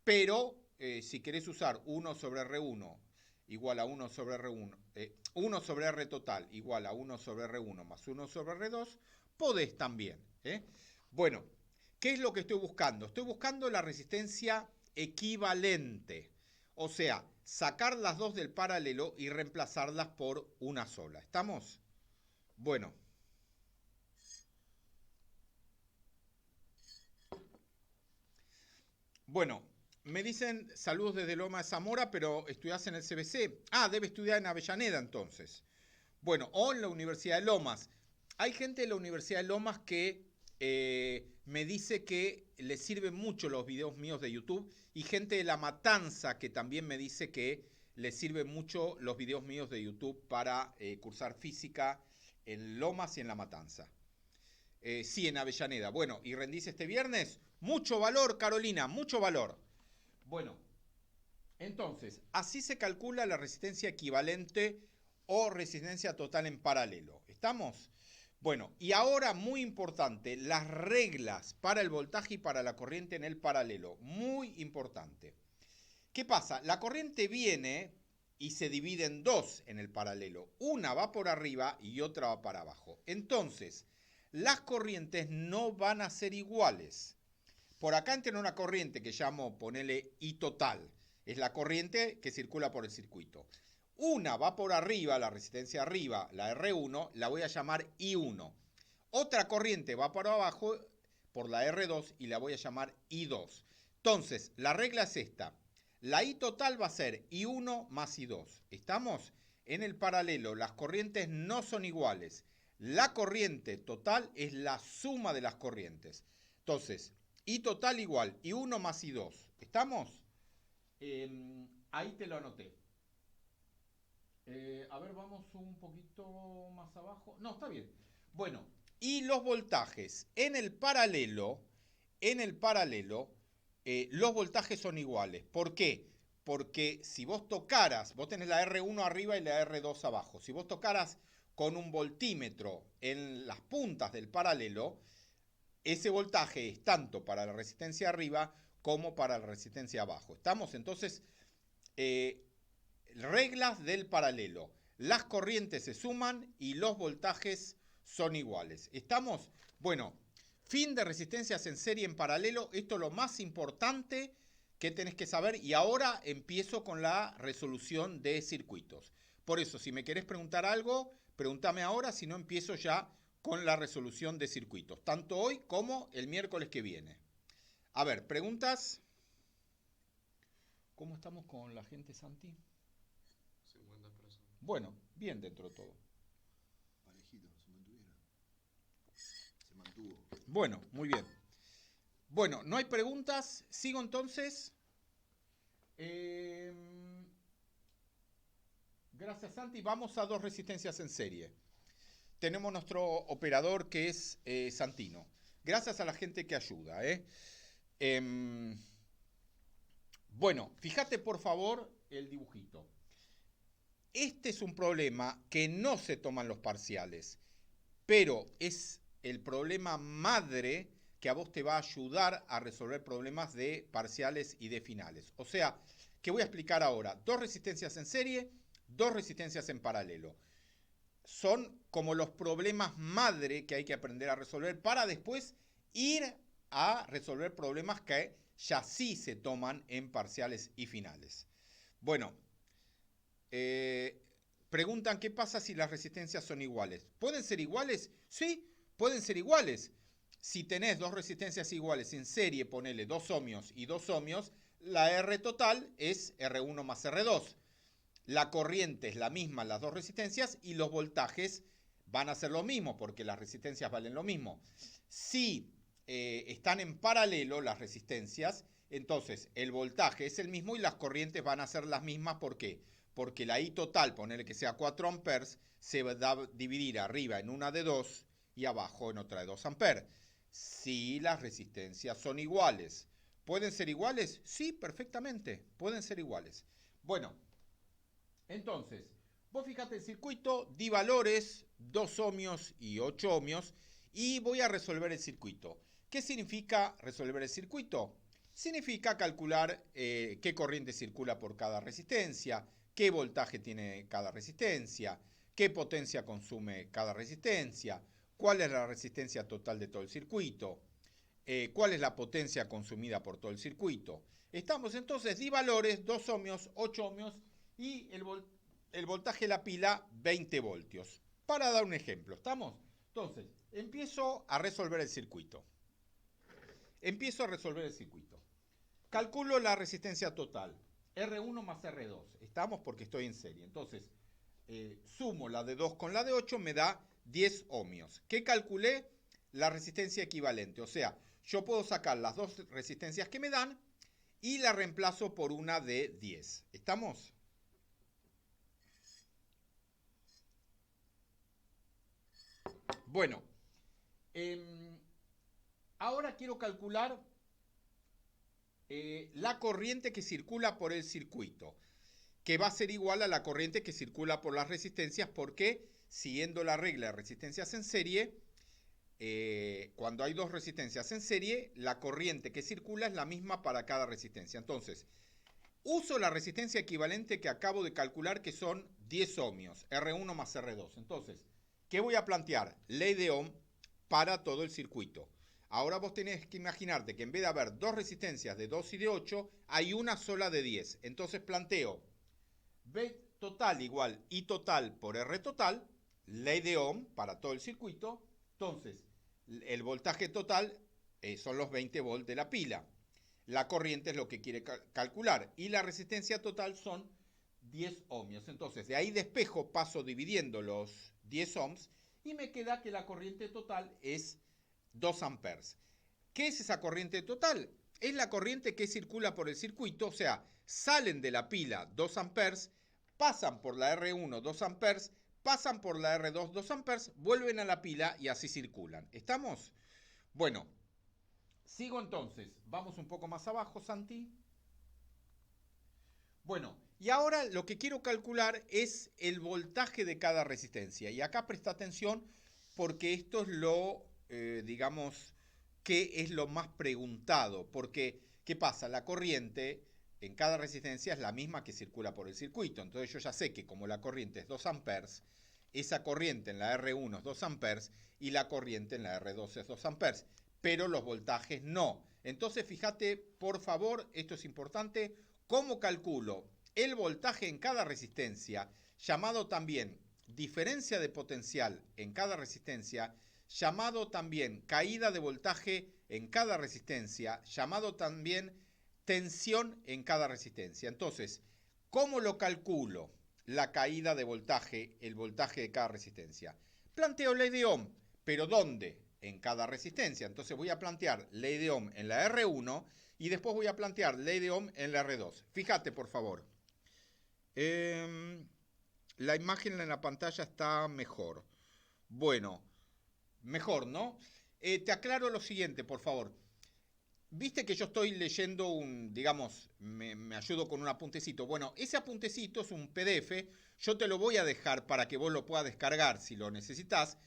Pero si querés usar 1 sobre R1 igual a 1 sobre R1, 1 sobre R total igual a 1 sobre R1 más 1 sobre R2, podés también. Bueno, ¿qué es lo que estoy buscando? Estoy buscando la resistencia equivalente. O sea, sacar las dos del paralelo y reemplazarlas por una sola. ¿Estamos? Bueno. Bueno, me dicen saludos desde Loma de Zamora, pero estudiás en el CBC. Ah, debe estudiar en Avellaneda entonces. Bueno, o en la Universidad de Lomas. Hay gente de la Universidad de Lomas que me dice que les sirven mucho los videos míos de YouTube y gente de La Matanza que también me dice que les sirven mucho los videos míos de YouTube para cursar física en Lomas y en La Matanza. Sí, en Avellaneda. Bueno, ¿y rendís este viernes? Mucho valor, Carolina, mucho valor. Bueno, entonces, así se calcula la resistencia equivalente o resistencia total en paralelo. ¿Estamos? Bueno, y ahora muy importante, las reglas para el voltaje y para la corriente en el paralelo. Muy importante. ¿Qué pasa? La corriente viene y se divide en dos en el paralelo. Una va por arriba y otra va para abajo. Entonces, las corrientes no van a ser iguales. Por acá entra una corriente que llamo, ponele I total. Es la corriente que circula por el circuito. Una va por arriba, la resistencia arriba, la R1, la voy a llamar I1. Otra corriente va por abajo, por la R2, y la voy a llamar I2. Entonces, la regla es esta. La I total va a ser I1 más I2. ¿Estamos? En el paralelo, las corrientes no son iguales. La corriente total es la suma de las corrientes. Entonces, I total igual I1 más I2. ¿Estamos? Ahí te lo anoté. A ver, vamos un poquito más abajo. No, está bien. Bueno, y los voltajes en el paralelo, los voltajes son iguales. ¿Por qué? Porque si vos tocaras, vos tenés la R1 arriba y la R2 abajo. Si vos tocaras con un voltímetro en las puntas del paralelo, ese voltaje es tanto para la resistencia arriba como para la resistencia abajo. ¿Estamos? Entonces, reglas del paralelo. Las corrientes se suman y los voltajes son iguales. ¿Estamos? Bueno, fin de resistencias en serie en paralelo. Esto es lo más importante que tenés que saber. Y ahora empiezo con la resolución de circuitos. Por eso, si me querés preguntar algo, pregúntame ahora. Si no, empiezo ya con la resolución de circuitos. Tanto hoy como el miércoles que viene. A ver, preguntas. ¿Cómo estamos con la gente, Santi? 50 personas. Bueno, bien dentro de todo. Parejito, se mantuvieron. Se mantuvo. Bueno, muy bien. Bueno, no hay preguntas. Sigo entonces. Gracias, Santi. Vamos a dos resistencias en serie. Tenemos nuestro operador que es Santino. Gracias a la gente que ayuda. Bueno, fíjate por favor el dibujito. Este es un problema que no se toman los parciales, pero es el problema madre que a vos te va a ayudar a resolver problemas de parciales y de finales. O sea, que voy a explicar ahora. Dos resistencias en serie, dos resistencias en paralelo. Son como los problemas madre que hay que aprender a resolver para después ir a resolver problemas que ya sí se toman en parciales y finales. Bueno, preguntan qué pasa si las resistencias son iguales. ¿Pueden ser iguales? Sí, pueden ser iguales. Si tenés dos resistencias iguales en serie, ponele 2 ohmios y 2 ohmios, la R total es R1 más R2. La corriente es la misma en las dos resistencias y los voltajes van a ser lo mismo porque las resistencias valen lo mismo. Si están en paralelo las resistencias, entonces el voltaje es el mismo y las corrientes van a ser las mismas. ¿Por qué? Porque la I total, ponerle que sea 4 amperes, se va a dividir arriba en una de 2 y abajo en otra de 2 amperes. Si las resistencias son iguales. ¿Pueden ser iguales? Sí, perfectamente, pueden ser iguales. Bueno, entonces, vos fíjate el circuito, di valores, 2 ohmios y 8 ohmios, y voy a resolver el circuito. ¿Qué significa resolver el circuito? Significa calcular qué corriente circula por cada resistencia, qué voltaje tiene cada resistencia, qué potencia consume cada resistencia, cuál es la resistencia total de todo el circuito, cuál es la potencia consumida por todo el circuito. Estamos entonces, di valores, 2 ohmios, 8 ohmios y el voltaje de la pila, 20 voltios. Para dar un ejemplo, ¿estamos? Entonces, empiezo a resolver el circuito. Calculo la resistencia total, R1 más R2. Estamos porque estoy en serie. Entonces, sumo la de 2 con la de 8, me da 10 ohmios. ¿Qué calculé? La resistencia equivalente. O sea, yo puedo sacar las dos resistencias que me dan y la reemplazo por una de 10. ¿Estamos? Bueno, ahora quiero calcular la corriente que circula por el circuito, que va a ser igual a la corriente que circula por las resistencias, porque siguiendo la regla de resistencias en serie, cuando hay dos resistencias en serie, la corriente que circula es la misma para cada resistencia. Entonces, uso la resistencia equivalente que acabo de calcular, que son 10 ohmios, R1 más R2. Entonces, ¿qué voy a plantear? Ley de Ohm para todo el circuito. Ahora vos tenés que imaginarte que en vez de haber dos resistencias de 2 y de 8, hay una sola de 10. Entonces planteo V total igual I total por R total, ley de Ohm para todo el circuito. Entonces, el voltaje total son los 20 volts de la pila. La corriente es lo que quiere calcular. Y la resistencia total son 10 ohmios. Entonces, de ahí despejo, paso dividiendo los 10 ohms y me queda que la corriente total es 2 amperes. ¿Qué es esa corriente total? Es la corriente que circula por el circuito, o sea, salen de la pila 2 amperes, pasan por la R1 2 amperes, pasan por la R2 2 amperes, vuelven a la pila y así circulan. ¿Estamos? Bueno, sigo entonces. Vamos un poco más abajo, Santi. Bueno, y ahora lo que quiero calcular es el voltaje de cada resistencia. Y acá presta atención porque esto es lo, digamos, que es lo más preguntado. Porque, ¿qué pasa? La corriente en cada resistencia es la misma que circula por el circuito. Entonces yo ya sé que como la corriente es 2 amperes, esa corriente en la R1 es 2 amperes y la corriente en la R2 es 2 amperes. Pero los voltajes no. Entonces fíjate, por favor, esto es importante, cómo calculo el voltaje en cada resistencia, llamado también diferencia de potencial en cada resistencia, llamado también caída de voltaje en cada resistencia, llamado también tensión en cada resistencia. Entonces, ¿cómo lo calculo? La caída de voltaje, el voltaje de cada resistencia. Planteo ley de Ohm, pero ¿dónde? En cada resistencia. Entonces voy a plantear ley de Ohm en la R1 y después voy a plantear ley de Ohm en la R2. Fíjate, por favor. La imagen en la pantalla está mejor. Bueno, mejor, ¿no? Te aclaro lo siguiente, por favor. Viste que yo estoy leyendo digamos, me ayudo con un apuntecito. Bueno, ese apuntecito es un PDF. Yo te lo voy a dejar para que vos lo puedas descargar si lo necesitas.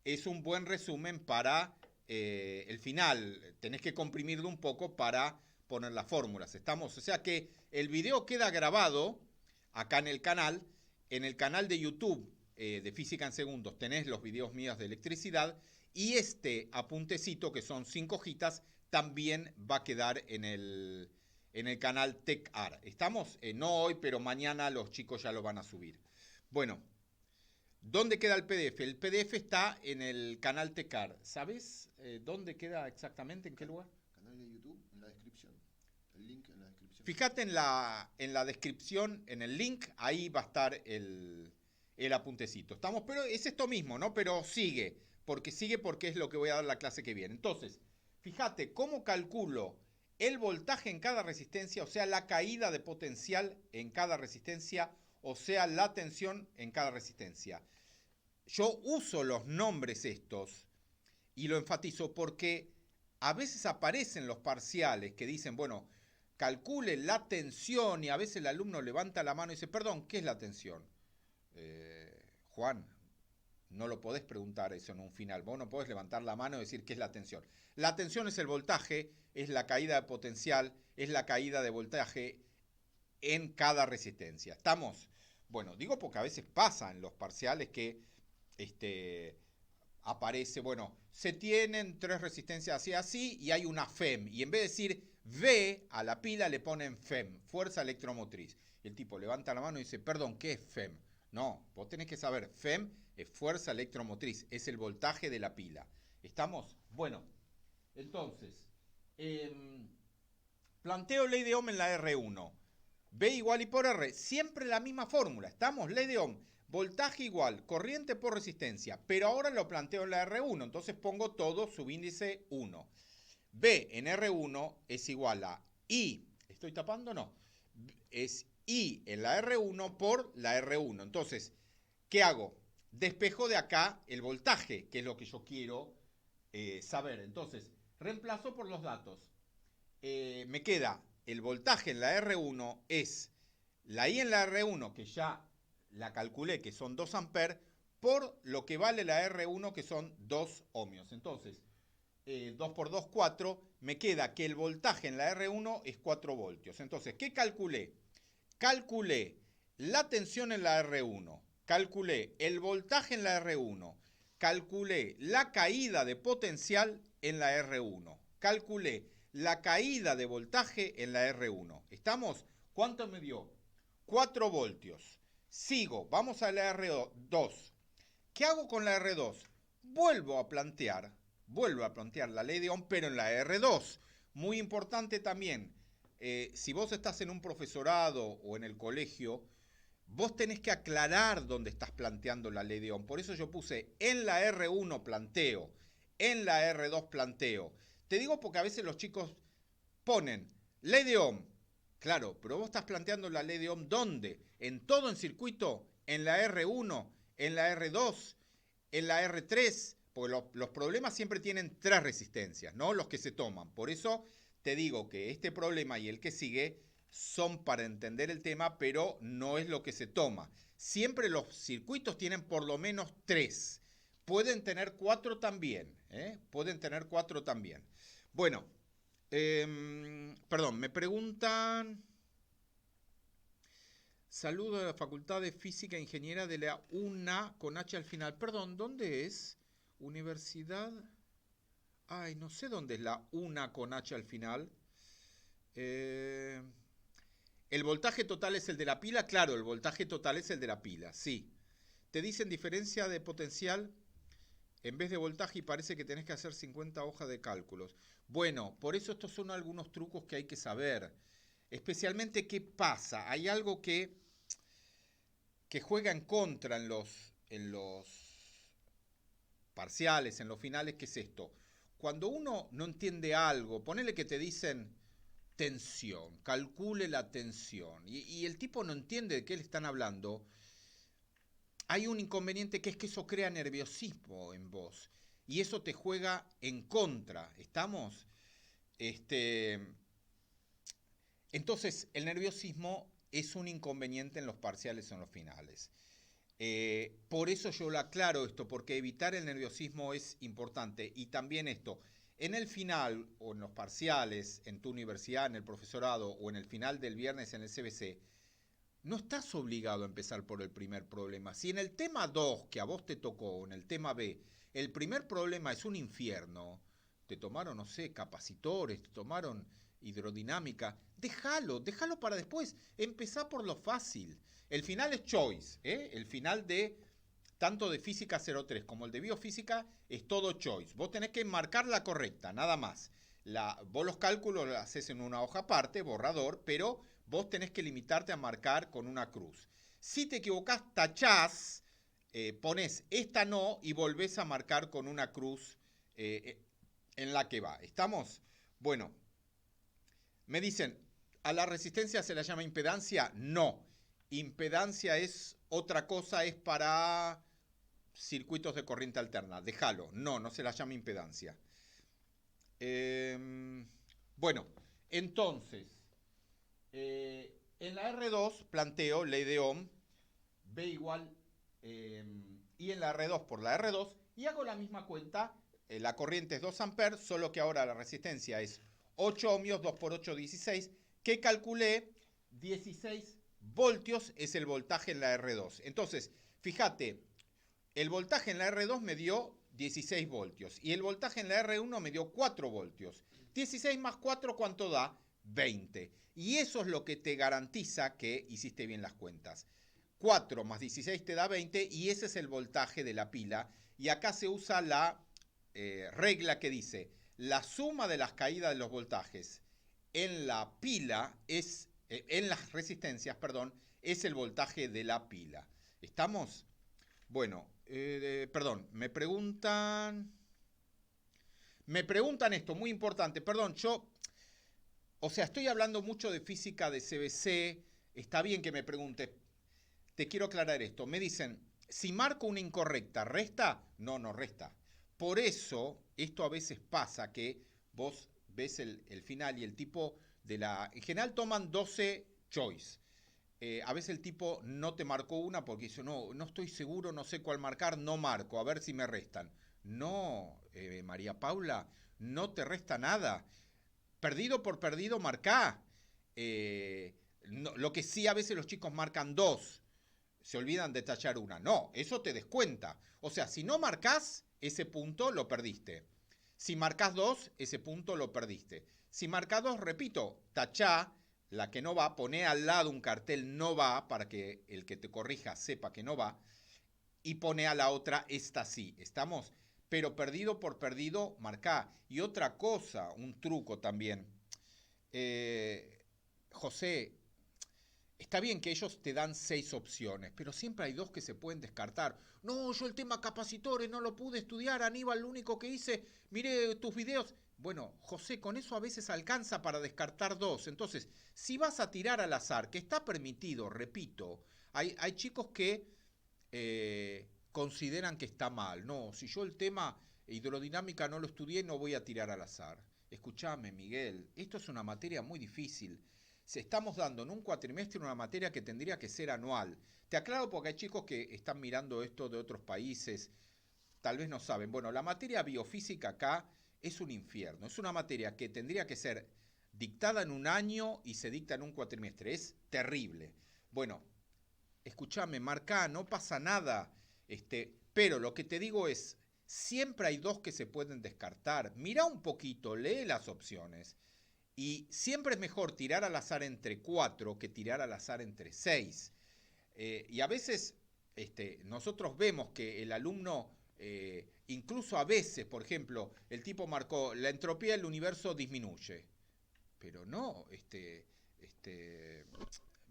Es un buen resumen para el final. Tenés que comprimirlo un poco para poner las fórmulas. ¿Estamos? O sea que el video queda grabado acá en el canal de YouTube de Física en Segundos. Tenés los videos míos de electricidad y este apuntecito, que son 5 hojitas, también va a quedar en el canal TechArt. ¿Estamos? No hoy, pero mañana los chicos ya lo van a subir. Bueno, ¿dónde queda el PDF? El PDF está en el canal TechArt. ¿Sabes dónde queda exactamente? ¿En qué lugar? Canal de YouTube, en la descripción. El link en la descripción. Fíjate en la descripción, en el link, ahí va a estar el apuntecito. ¿Estamos? Pero es esto mismo, ¿no? Pero sigue porque es lo que voy a dar la clase que viene. Entonces, fíjate cómo calculo el voltaje en cada resistencia, o sea, la caída de potencial en cada resistencia, o sea, la tensión en cada resistencia. Yo uso los nombres estos y lo enfatizo porque a veces aparecen los parciales que dicen, bueno, calcule la tensión, y a veces el alumno levanta la mano y dice, perdón, ¿qué es la tensión? Juan, no lo podés preguntar eso en un final. Vos no podés levantar la mano y decir qué es la tensión. La tensión es el voltaje, es la caída de potencial, es la caída de voltaje en cada resistencia. ¿Estamos? Bueno, digo porque a veces pasa en los parciales que aparece, bueno, se tienen 3 resistencias así, así, y hay una FEM. Y en vez de decir V a la pila le ponen FEM, fuerza electromotriz. Y el tipo levanta la mano y dice, perdón, ¿qué es FEM? No, vos tenés que saber, FEM es fuerza electromotriz, es el voltaje de la pila. ¿Estamos? Bueno, entonces, planteo ley de Ohm en la R1. V igual I por R, siempre la misma fórmula. ¿Estamos? Ley de Ohm, voltaje igual, corriente por resistencia. Pero ahora lo planteo en la R1, entonces pongo todo subíndice 1. V en R1 es igual a I, ¿estoy tapando? No. Es I en la R1 por la R1. Entonces, ¿qué hago? despejo de acá el voltaje, que es lo que yo quiero saber. Entonces, reemplazo por los datos. Me queda el voltaje en la R1 es la I en la R1, que ya la calculé, que son 2 amperes, por lo que vale la R1, que son 2 ohmios. Entonces, 2 por 2, 4. Me queda que el voltaje en la R1 es 4 voltios. Entonces, ¿qué calculé? Calculé la tensión en la R1, calculé el voltaje en la R1, calculé la caída de potencial en la R1, calculé la caída de voltaje en la R1. ¿Estamos? ¿Cuánto me dio? 4 voltios. Sigo, vamos a la R2. ¿Qué hago con la R2? Vuelvo a plantear la ley de Ohm, pero en la R2. Muy importante también, si vos estás en un profesorado o en el colegio, vos tenés que aclarar dónde estás planteando la ley de Ohm. Por eso yo puse en la R1 planteo, en la R2 planteo. Te digo porque a veces los chicos ponen ley de Ohm. Claro, pero vos estás planteando la ley de Ohm ¿dónde? ¿En todo en circuito? ¿En la R1? ¿En la R2? ¿En la R3? Porque los problemas siempre tienen 3 resistencias, ¿no? Los que se toman. Por eso te digo que este problema y el que sigue son para entender el tema, pero no es lo que se toma. Siempre los circuitos tienen por lo menos 3. Pueden tener 4 también, ¿eh? Pueden tener 4 también. Bueno, perdón, me preguntan... Saludo a la Facultad de Física e Ingeniería de la UNA con H al final. Perdón, ¿dónde es? Universidad... Ay, no sé dónde es la UNA con H al final. El voltaje total es el de la pila. Claro, el voltaje total es el de la pila, sí. Te dicen diferencia de potencial en vez de voltaje y parece que tenés que hacer 50 hojas de cálculos. Bueno, por eso estos son algunos trucos que hay que saber. Especialmente qué pasa. Hay algo que juega en contra en los parciales, en los finales, ¿qué es esto? Cuando uno no entiende algo, ponele que te dicen tensión, calcule la tensión, y el tipo no entiende de qué le están hablando, hay un inconveniente que es que eso crea nerviosismo en vos, y eso te juega en contra, ¿estamos? Entonces, el nerviosismo es un inconveniente en los parciales o en los finales. Por eso yo lo aclaro esto, porque evitar el nerviosismo es importante. Y también esto, en el final o en los parciales, en tu universidad, en el profesorado o en el final del viernes en el CBC, no estás obligado a empezar por el primer problema. Si en el tema 2 que a vos te tocó, o en el tema B, el primer problema es un infierno, te tomaron, no sé, capacitores, te tomaron hidrodinámica, déjalo para después, empezá por lo fácil. El final es choice, el final de tanto de física 03 como el de biofísica es todo choice. Vos tenés que marcar la correcta, nada más. Vos los cálculos los haces en una hoja aparte, borrador, pero vos tenés que limitarte a marcar con una cruz. Si te equivocás, tachás, pones esta no y volvés a marcar con una cruz en la que va. ¿Estamos? Bueno, me dicen, ¿a la resistencia se la llama impedancia? No. Impedancia es otra cosa, es para circuitos de corriente alterna. Déjalo. No, no se la llama impedancia. Bueno, entonces, en la R2 planteo ley de Ohm, B igual, y en la R2 por la R2, y hago la misma cuenta. La corriente es 2 amperes, solo que ahora la resistencia es 8 ohmios, 2 por 8, 16, que calculé 16 voltios es el voltaje en la R2. Entonces, fíjate, el voltaje en la R2 me dio 16 voltios y el voltaje en la R1 me dio 4 voltios. 16 más 4, ¿cuánto da? 20. Y eso es lo que te garantiza que hiciste bien las cuentas. 4 más 16 te da 20 y ese es el voltaje de la pila. Y acá se usa la regla que dice, la suma de las caídas de los voltajes en la pila es, en las resistencias, perdón, es el voltaje de la pila. ¿Estamos? Bueno, perdón, me preguntan esto, muy importante, perdón, estoy hablando mucho de física de CBC, está bien que me preguntes, te quiero aclarar esto, me dicen, si marco una incorrecta, ¿resta? No, no resta. Por eso, esto a veces pasa que vos ves el final y el tipo en general toman 12 choice. A veces el tipo no te marcó una porque dice, no, no estoy seguro, no sé cuál marcar, no marco, a ver si me restan. No, María Paula, no te resta nada. Perdido por perdido, marcá. Lo que sí a veces los chicos marcan dos, se olvidan de tachar una. No, eso te descuenta. O sea, si no marcas, ese punto lo perdiste. Si marcas dos, ese punto lo perdiste. Si marcas dos, repito, tachá la que no va, poné al lado un cartel no va para que el que te corrija sepa que no va y pone a la otra esta sí. ¿Estamos? Pero perdido por perdido, marcá. Y otra cosa, un truco también. José, está bien que ellos te dan 6 opciones, pero siempre hay 2 que se pueden descartar. No, yo el tema capacitores no lo pude estudiar, Aníbal, lo único que hice, miré tus videos. Bueno, José, con eso a veces alcanza para descartar 2. Entonces, si vas a tirar al azar, que está permitido, repito, hay chicos que consideran que está mal. No, si yo el tema hidrodinámica no lo estudié, no voy a tirar al azar. Escúchame, Miguel, esto es una materia muy difícil. Se estamos dando en un cuatrimestre una materia que tendría que ser anual. Te aclaro porque hay chicos que están mirando esto de otros países, tal vez no saben. Bueno, la materia biofísica acá es un infierno. Es una materia que tendría que ser dictada en un año y se dicta en un cuatrimestre. Es terrible. Bueno, escúchame, marcá, no pasa nada. Pero lo que te digo es, siempre hay 2 que se pueden descartar. Mirá un poquito, lee las opciones. Y siempre es mejor tirar al azar entre 4 que tirar al azar entre 6. Y a veces nosotros vemos que el alumno, incluso a veces, por ejemplo, el tipo marcó, la entropía del universo disminuye. Pero no,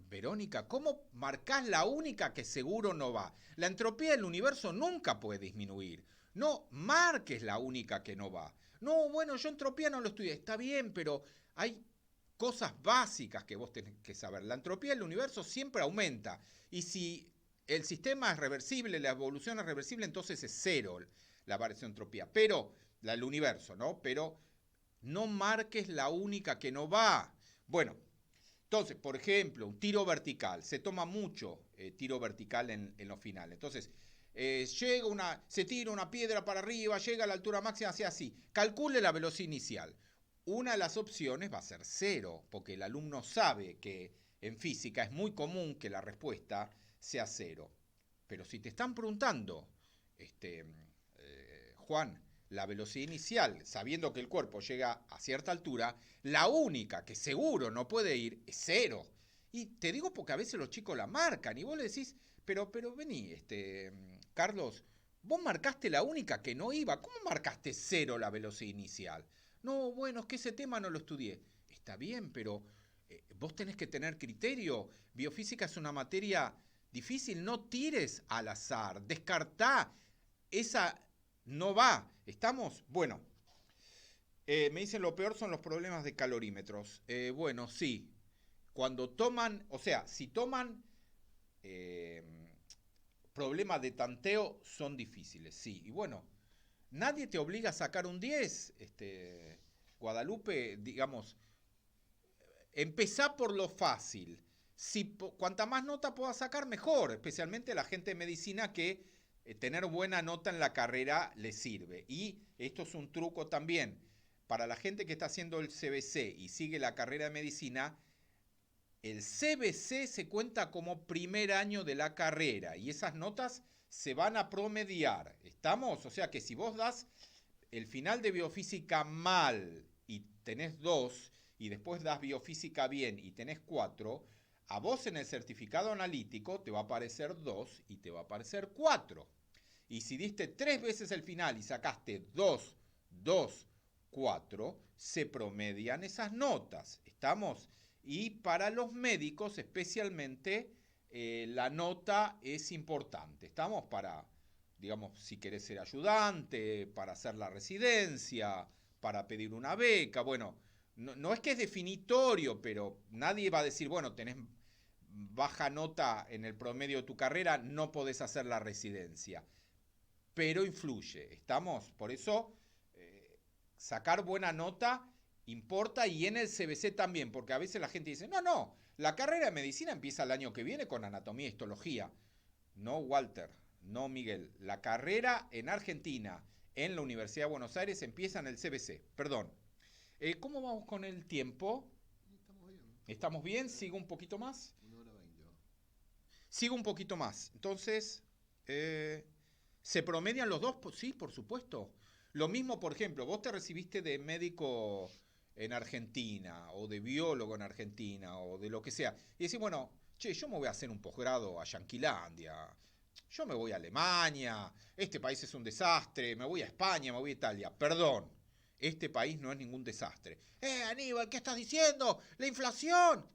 Verónica, ¿cómo marcás la única que seguro no va? La entropía del universo nunca puede disminuir. No marques la única que no va. No, bueno, yo entropía no lo estudié. Está bien, pero hay cosas básicas que vos tenés que saber. La entropía del universo siempre aumenta. Y si el sistema es reversible, la evolución es reversible, entonces es cero la variación de entropía. Pero, el universo, ¿no? Pero no marques la única que no va. Bueno, entonces, por ejemplo, un tiro vertical. Se toma mucho tiro vertical en los finales. Entonces, se tira una piedra para arriba, llega a la altura máxima, hacia así. Calcule la velocidad inicial. Una de las opciones va a ser 0, porque el alumno sabe que en física es muy común que la respuesta sea 0. Pero si te están preguntando, Juan, la velocidad inicial, sabiendo que el cuerpo llega a cierta altura, la única que seguro no puede ir es 0. Y te digo porque a veces los chicos la marcan y vos le decís, pero vení, Carlos, vos marcaste la única que no iba. ¿Cómo marcaste 0 la velocidad inicial? No, bueno, es que ese tema no lo estudié. Está bien, pero vos tenés que tener criterio. Biofísica es una materia difícil, no tires al azar, descartá. Esa no va. ¿Estamos? Bueno, me dicen lo peor son los problemas de calorímetros. Bueno, sí. Cuando toman, o sea, si toman problemas de tanteo son difíciles, sí. Y bueno, nadie te obliga a sacar un 10. Guadalupe, digamos, empezá por lo fácil. Cuanta más nota puedas sacar, mejor. Especialmente la gente de medicina que tener buena nota en la carrera le sirve. Y esto es un truco también. Para la gente que está haciendo el CBC y sigue la carrera de medicina, el CBC se cuenta como primer año de la carrera y esas notas se van a promediar. ¿Estamos? O sea que si vos das el final de biofísica mal y tenés 2 y después das biofísica bien y tenés 4, a vos en el certificado analítico te va a aparecer 2 y te va a aparecer 4. Y si diste 3 veces el final y sacaste 2, 2, 4, se promedian esas notas. ¿Estamos? Y para los médicos especialmente la nota es importante. Estamos para, digamos, si querés ser ayudante, para hacer la residencia, para pedir una beca. Bueno, no es que es definitorio, pero nadie va a decir, bueno, tenés baja nota en el promedio de tu carrera, no podés hacer la residencia. Pero influye, ¿estamos? Por eso, sacar buena nota importa, y en el CBC también, porque a veces la gente dice, no, la carrera de medicina empieza el año que viene con anatomía e histología. No, Walter, no, Miguel. La carrera en Argentina, en la Universidad de Buenos Aires, empieza en el CBC. Perdón. ¿Cómo vamos con el tiempo? Estamos bien. ¿Estamos bien? ¿Sigo un poquito más? 1 hora 20 va. Sigo un poquito más. Entonces, ¿se promedian los dos? Sí, por supuesto. Lo mismo, por ejemplo, vos te recibiste de médico en Argentina, o de biólogo en Argentina, o de lo que sea. Y decís, bueno, che, yo me voy a hacer un posgrado a Yanquilandia. Yo me voy a Alemania. Este país es un desastre. Me voy a España, me voy a Italia. Perdón. Este país no es ningún desastre. Aníbal, ¿qué estás diciendo? ¡La inflación!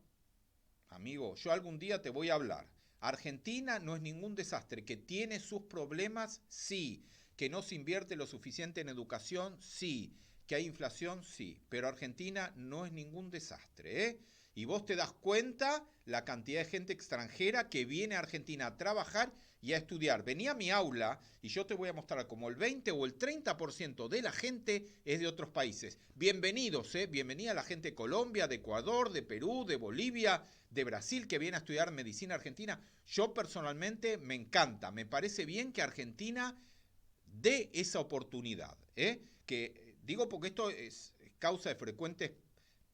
Amigo, yo algún día te voy a hablar. Argentina no es ningún desastre. ¿Que tiene sus problemas? Sí. ¿Que no se invierte lo suficiente en educación? Sí. ¿Que hay inflación? Sí. Pero Argentina no es ningún desastre, ¿eh? Y vos te das cuenta la cantidad de gente extranjera que viene a Argentina a trabajar y a estudiar. Vení a mi aula y yo te voy a mostrar como el 20 o el 30% de la gente es de otros países. Bienvenidos, bienvenida a la gente de Colombia, de Ecuador, de Perú, de Bolivia, de Brasil, que viene a estudiar medicina argentina. Yo personalmente me encanta, me parece bien que Argentina dé esa oportunidad, que digo porque esto es causa de frecuentes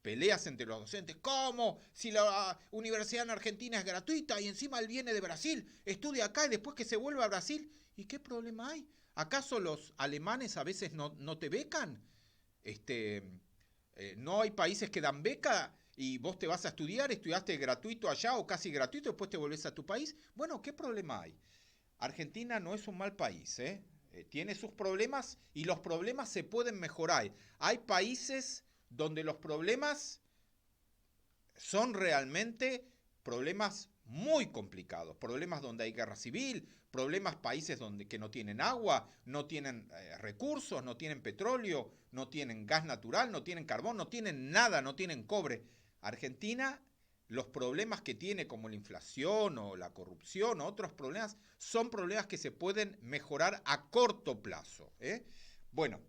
peleas entre los docentes. ¿Cómo? Si la universidad en Argentina es gratuita y encima él viene de Brasil, estudia acá y después que se vuelva a Brasil. ¿Y qué problema hay? ¿Acaso los alemanes a veces no te becan? ¿No hay países que dan beca y vos te vas a estudiar, estudiaste gratuito allá o casi gratuito, después te volvés a tu país? Bueno, ¿qué problema hay? Argentina no es un mal país, tiene sus problemas y los problemas se pueden mejorar. Hay países donde los problemas son realmente problemas muy complicados, problemas donde hay guerra civil, problemas países que no tienen agua, no tienen recursos, no tienen petróleo, no tienen gas natural, no tienen carbón, no tienen nada, no tienen cobre. Argentina, los problemas que tiene como la inflación o la corrupción o otros problemas, son problemas que se pueden mejorar a corto plazo, Bueno,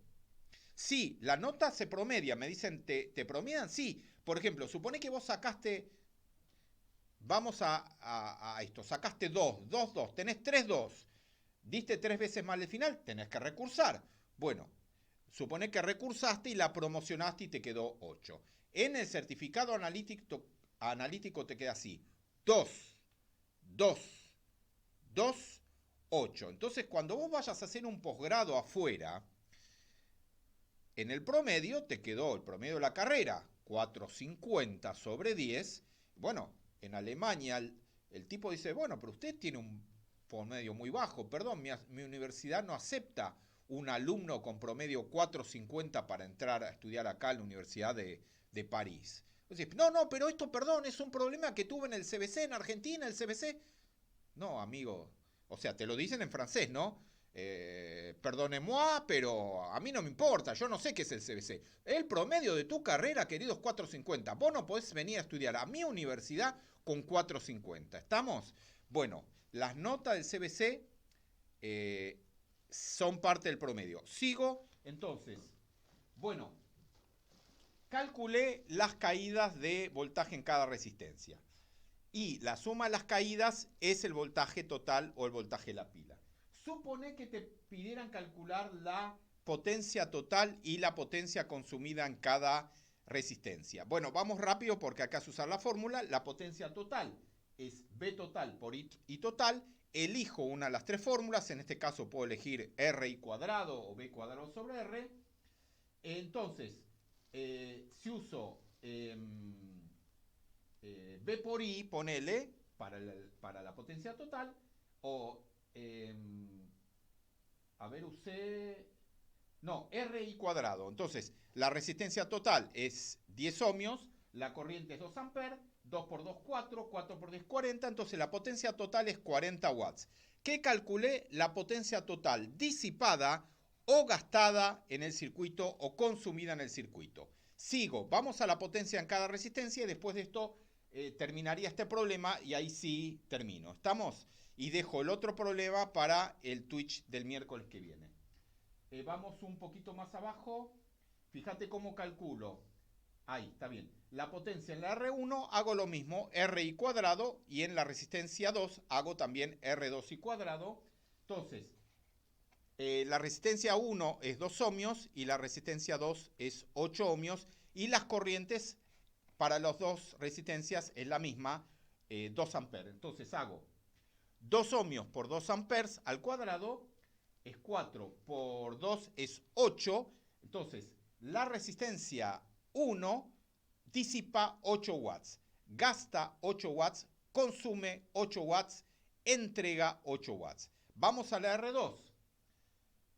sí, la nota se promedia, me dicen, ¿te promedian? Sí, por ejemplo, supone que vos sacaste, vamos a esto, sacaste 2, 2, 2, tenés 3, 2, diste 3 veces mal el final, tenés que recursar. Bueno, supone que recursaste y la promocionaste y te quedó 8. En el certificado analítico te queda así, 2, 2, 2, 8. Entonces, cuando vos vayas a hacer un posgrado afuera, en el promedio te quedó el promedio de la carrera, 4,50 sobre 10. Bueno, en Alemania el tipo dice, bueno, pero usted tiene un promedio muy bajo. Perdón, mi universidad no acepta un alumno con promedio 4,50 para entrar a estudiar acá en la Universidad de París. Entonces, no, pero esto, perdón, es un problema que tuve en el CBC, en Argentina, el CBC. No, amigo, o sea, te lo dicen en francés, ¿no? Perdonez-moi, pero a mí no me importa, yo no sé qué es el CBC. El promedio de tu carrera, querido, es 4,50. Vos no podés venir a estudiar a mi universidad con 4,50. ¿Estamos? Bueno, las notas del CBC son parte del promedio. Sigo, entonces, bueno, calculé las caídas de voltaje en cada resistencia. Y la suma de las caídas es el voltaje total o el voltaje de la pila. Supone que te pidieran calcular la potencia total y la potencia consumida en cada resistencia. Bueno, vamos rápido porque acá se usa la fórmula. La potencia total es B total por I total. Elijo una de las tres fórmulas. En este caso puedo elegir RI cuadrado o B cuadrado sobre R. Entonces, si uso B por I, ponele, para la potencia total, o usé, no, RI cuadrado. Entonces, la resistencia total es 10 ohmios, la corriente es 2 amperes, 2 por 2, 4, 4 por 10, 40, entonces la potencia total es 40 watts. ¿Qué calculé? La potencia total disipada o gastada en el circuito o consumida en el circuito. Sigo, vamos a la potencia en cada resistencia y después de esto terminaría este problema y ahí sí termino. ¿Estamos? Y dejo el otro problema para el Twitch del miércoles que viene. Vamos un poquito más abajo. Fíjate cómo calculo. Ahí, está bien. La potencia en la R1 hago lo mismo, RI cuadrado, y en la resistencia 2 hago también R2I cuadrado. Entonces, la resistencia 1 es 2 ohmios y la resistencia 2 es 8 ohmios. Y las corrientes para las dos resistencias es la misma, 2 amperes. Entonces hago 2 ohmios por 2 amperes al cuadrado es 4 por 2 es 8. Entonces, la resistencia 1 disipa 8 watts, gasta 8 watts, consume 8 watts, entrega 8 watts. Vamos a la R2.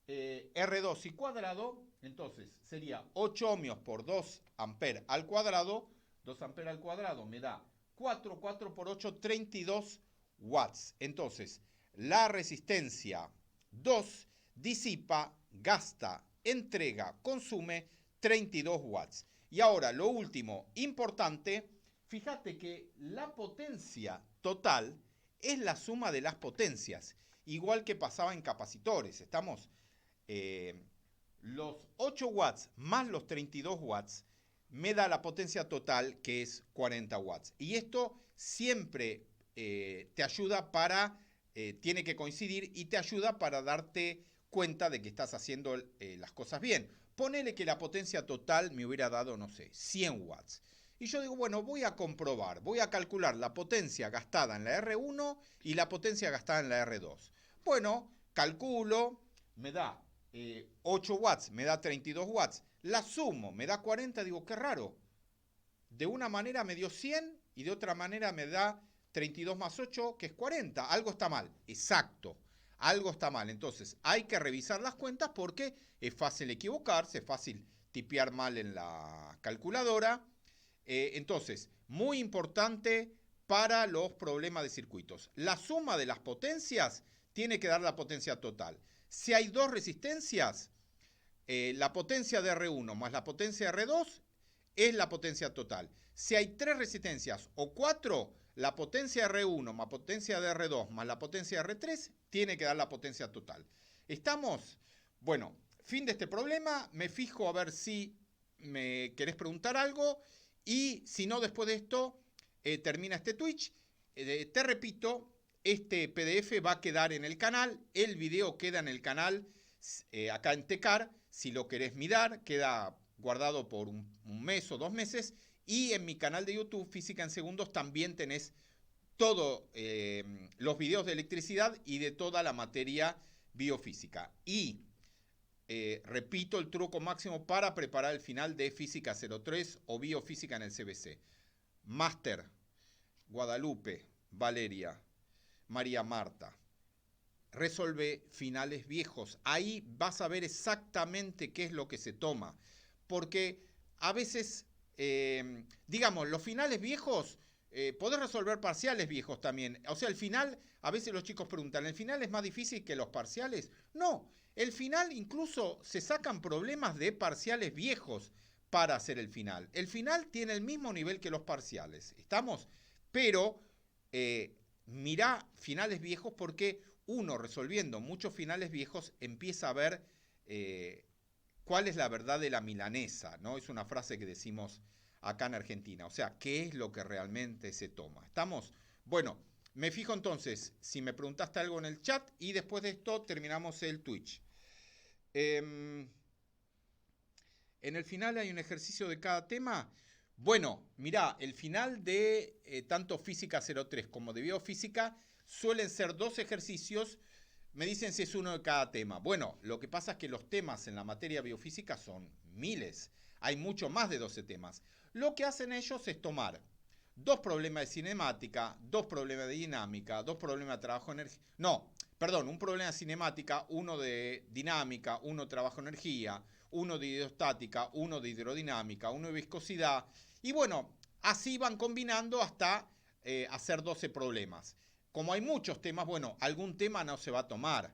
R2 y cuadrado, entonces sería 8 ohmios por 2 amperes al cuadrado. 2 amperes al cuadrado me da 4 por 8, 32 watts. Entonces, la resistencia 2 disipa, gasta, entrega, consume 32 watts. Y ahora, lo último, importante, fíjate que la potencia total es la suma de las potencias, igual que pasaba en capacitores. Estamos, los 8 watts más los 32 watts me da la potencia total, que es 40 watts. Y esto siempre te ayuda para, tiene que coincidir y te ayuda para darte cuenta de que estás haciendo las cosas bien. Ponele que la potencia total me hubiera dado, no sé, 100 watts. Y yo digo, bueno, voy a comprobar, voy a calcular la potencia gastada en la R1 y la potencia gastada en la R2. Bueno, calculo, me da 8 watts, me da 32 watts. La sumo, me da 40, digo, qué raro. De una manera me dio 100 y de otra manera me da 32 más 8, que es 40. Algo está mal. Exacto. Algo está mal. Entonces, hay que revisar las cuentas porque es fácil equivocarse, es fácil tipear mal en la calculadora. Entonces, muy importante para los problemas de circuitos. La suma de las potencias tiene que dar la potencia total. Si hay dos resistencias, la potencia de R1 más la potencia de R2 es la potencia total. Si hay 3 resistencias o 4, la potencia de R1 más potencia de R2 más la potencia de R3 tiene que dar la potencia total. ¿Estamos? Bueno, fin de este problema. Me fijo a ver si me querés preguntar algo y si no, después de esto termina este Twitch. Te repito, este PDF va a quedar en el canal, el video queda en el canal acá en Tecar. Si lo querés mirar, queda guardado por un mes o 2 meses. Y en mi canal de YouTube, Física en Segundos, también tenés todos los videos de electricidad y de toda la materia biofísica. Y repito el truco máximo para preparar el final de Física 03 o Biofísica en el CBC. Máster, Guadalupe, Valeria, María Marta. Resolve finales viejos. Ahí vas a ver exactamente qué es lo que se toma. Porque a veces, digamos, los finales viejos, podés resolver parciales viejos también. O sea, el final, a veces los chicos preguntan, ¿el final es más difícil que los parciales? No, el final incluso se sacan problemas de parciales viejos para hacer el final. El final tiene el mismo nivel que los parciales. ¿Estamos? Pero mirá finales viejos porque uno resolviendo muchos finales viejos empieza a ver cuál es la verdad de la milanesa, ¿no? Es una frase que decimos acá en Argentina. O sea, ¿qué es lo que realmente se toma? ¿Estamos? Bueno, me fijo entonces si me preguntaste algo en el chat y después de esto terminamos el Twitch. En el final hay un ejercicio de cada tema. Bueno, mirá, el final de tanto Física 03 como de Biofísica suelen ser 2 ejercicios. Me dicen si es uno de cada tema. Bueno, lo que pasa es que los temas en la materia biofísica son miles. Hay mucho más de 12 temas. Lo que hacen ellos es tomar 2 problemas de cinemática, 2 problemas de dinámica, 2 problemas de trabajo energía. No, perdón, un problema de cinemática, uno de dinámica, uno de trabajo energía, uno de hidrostática, uno de hidrodinámica, uno de viscosidad. Y bueno, así van combinando hasta hacer 12 problemas. Como hay muchos temas, bueno, algún tema no se va a tomar.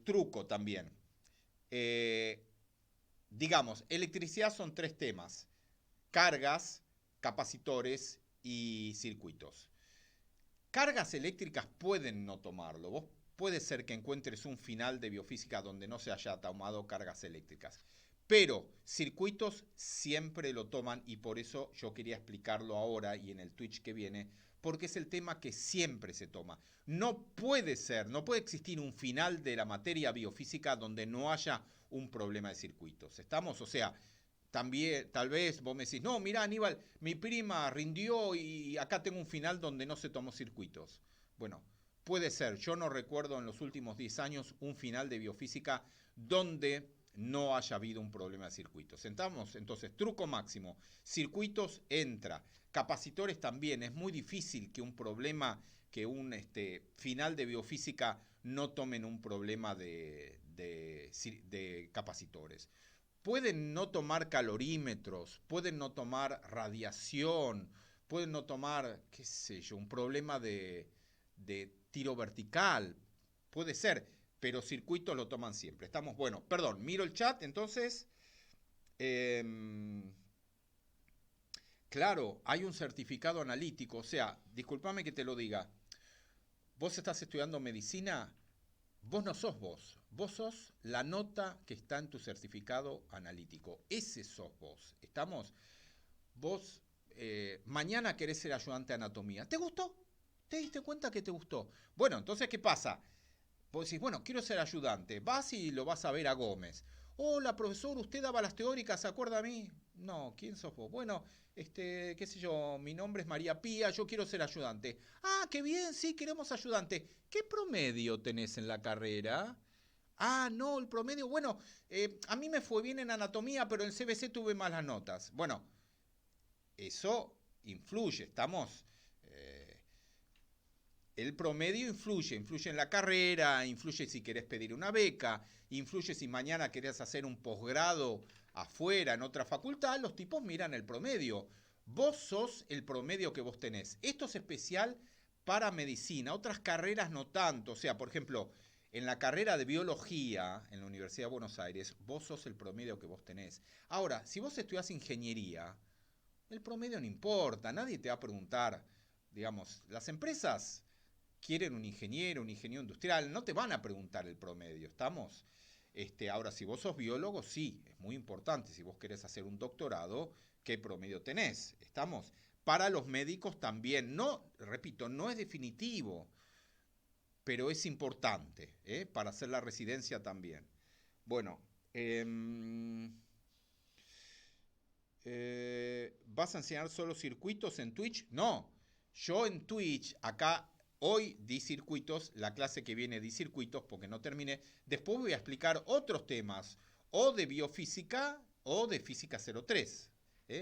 Truco también. Digamos, electricidad son 3 temas. Cargas, capacitores y circuitos. Cargas eléctricas pueden no tomarlo. Vos puede ser que encuentres un final de biofísica donde no se haya tomado cargas eléctricas. Pero circuitos siempre lo toman y por eso yo quería explicarlo ahora y en el Twitch que viene, porque es el tema que siempre se toma. No puede ser, no puede existir un final de la materia biofísica donde no haya un problema de circuitos. ¿Estamos? O sea, también, tal vez vos me decís, no, mirá Aníbal, mi prima rindió y acá tengo un final donde no se tomó circuitos. Bueno, puede ser, yo no recuerdo en los últimos 10 años un final de biofísica donde no haya habido un problema de circuitos. ¿Estamos? Entonces, truco máximo, circuitos entra, capacitores también, es muy difícil que un problema, que un final de biofísica no tomen un problema de capacitores. Pueden no tomar calorímetros, pueden no tomar radiación, pueden no tomar, qué sé yo, un problema de tiro vertical, puede ser, pero circuitos lo toman siempre. Estamos, bueno, perdón, miro el chat, entonces, claro, hay un certificado analítico, o sea, discúlpame que te lo diga, vos estás estudiando medicina, vos no sos vos, vos sos la nota que está en tu certificado analítico, ese sos vos, ¿estamos? Vos mañana querés ser ayudante de anatomía, ¿te gustó? ¿Te diste cuenta que te gustó? Bueno, entonces, ¿qué pasa? Vos decís, bueno, quiero ser ayudante, vas y lo vas a ver a Gómez. Hola, profesor, usted daba las teóricas, ¿se acuerda a mí? No, ¿quién sos vos? Bueno, qué sé yo, mi nombre es María Pía, yo quiero ser ayudante. Ah, qué bien, sí, queremos ayudante. ¿Qué promedio tenés en la carrera? Ah, no, el promedio, bueno, a mí me fue bien en anatomía, pero en CBC tuve malas notas. Bueno, eso influye, estamos... el promedio influye en la carrera, influye si querés pedir una beca, influye si mañana querés hacer un posgrado afuera, en otra facultad, los tipos miran el promedio. Vos sos el promedio que vos tenés. Esto es especial para medicina, otras carreras no tanto. O sea, por ejemplo, en la carrera de biología en la Universidad de Buenos Aires, vos sos el promedio que vos tenés. Ahora, si vos estudiás ingeniería, el promedio no importa, nadie te va a preguntar. Digamos, las empresas quieren un ingeniero industrial, no te van a preguntar el promedio, ¿estamos? Ahora, si vos sos biólogo, sí, es muy importante. Si vos querés hacer un doctorado, ¿qué promedio tenés? ¿Estamos? Para los médicos también, no, repito, no es definitivo, pero es importante, para hacer la residencia también. Bueno, ¿vas a enseñar solo circuitos en Twitch? No, yo en Twitch, acá hoy di circuitos, la clase que viene di circuitos porque no terminé. Después voy a explicar otros temas, o de biofísica o de física 03.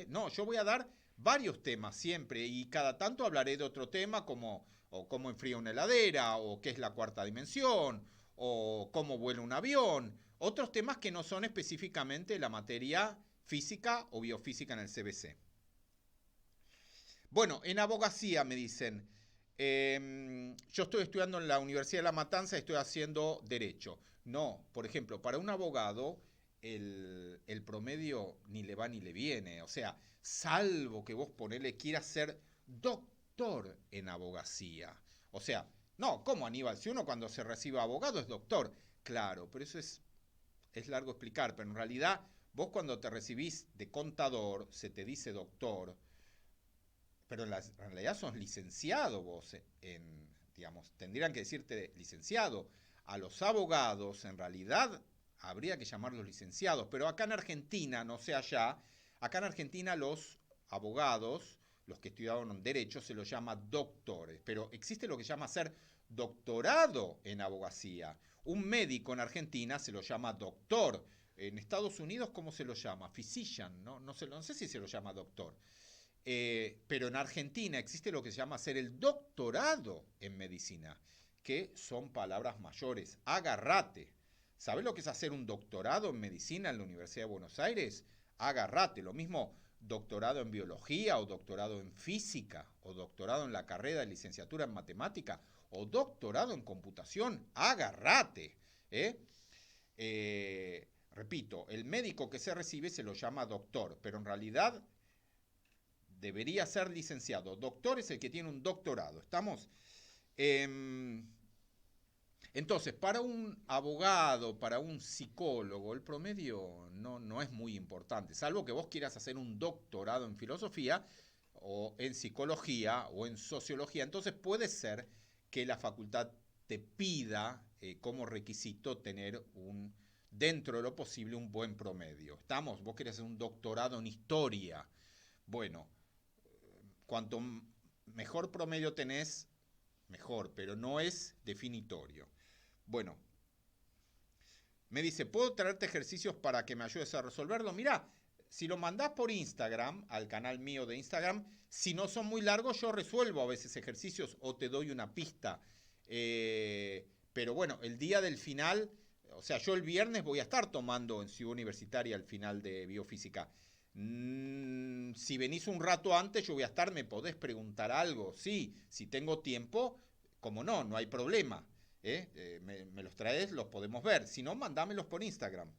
No, yo voy a dar varios temas siempre y cada tanto hablaré de otro tema como o cómo enfría una heladera, o qué es la cuarta dimensión, o cómo vuela un avión. Otros temas que no son específicamente la materia física o biofísica en el CBC. Bueno, en abogacía me dicen, yo estoy estudiando en la Universidad de La Matanza y estoy haciendo derecho. No, por ejemplo, para un abogado el promedio ni le va ni le viene. O sea, salvo que vos ponele, quieras ser doctor en abogacía. O sea, no, ¿cómo Aníbal? Si uno cuando se recibe abogado es doctor. Claro, pero eso es largo explicar, pero en realidad vos cuando te recibís de contador se te dice doctor, pero en realidad sos licenciado vos, digamos, tendrían que decirte licenciado. A los abogados en realidad habría que llamarlos licenciados, pero acá en Argentina, no sé allá, acá en Argentina los abogados, los que estudiaron derecho, se los llama doctores, pero existe lo que se llama ser doctorado en abogacía. Un médico en Argentina se lo llama doctor. En Estados Unidos, ¿cómo se lo llama? Physician, ¿no? No sé si se lo llama doctor. Pero en Argentina existe lo que se llama hacer el doctorado en medicina, que son palabras mayores. Agárrate. ¿Sabés lo que es hacer un doctorado en medicina en la Universidad de Buenos Aires? Agárrate. Lo mismo doctorado en biología o doctorado en física o doctorado en la carrera de licenciatura en matemática o doctorado en computación. Agárrate. Repito, el médico que se recibe se lo llama doctor, pero en realidad debería ser licenciado. Doctor es el que tiene un doctorado. ¿Estamos? Entonces, para un abogado, para un psicólogo, el promedio no es muy importante, salvo que vos quieras hacer un doctorado en filosofía o en psicología o en sociología. Entonces puede ser que la facultad te pida como requisito tener dentro de lo posible un buen promedio. ¿Estamos? Vos querés hacer un doctorado en historia. Bueno, cuanto mejor promedio tenés, mejor, pero no es definitorio. Bueno, me dice, ¿puedo traerte ejercicios para que me ayudes a resolverlo? Mirá, si lo mandás por Instagram, al canal mío de Instagram, si no son muy largos, yo resuelvo a veces ejercicios o te doy una pista. Pero bueno, el día del final, o sea, yo el viernes voy a estar tomando en Ciudad Universitaria el final de Biofísica. Si venís un rato antes, yo voy a estar, me podés preguntar algo. Sí, si tengo tiempo, como no hay problema. Me los traes, los podemos ver. Si no, mandámelos por Instagram.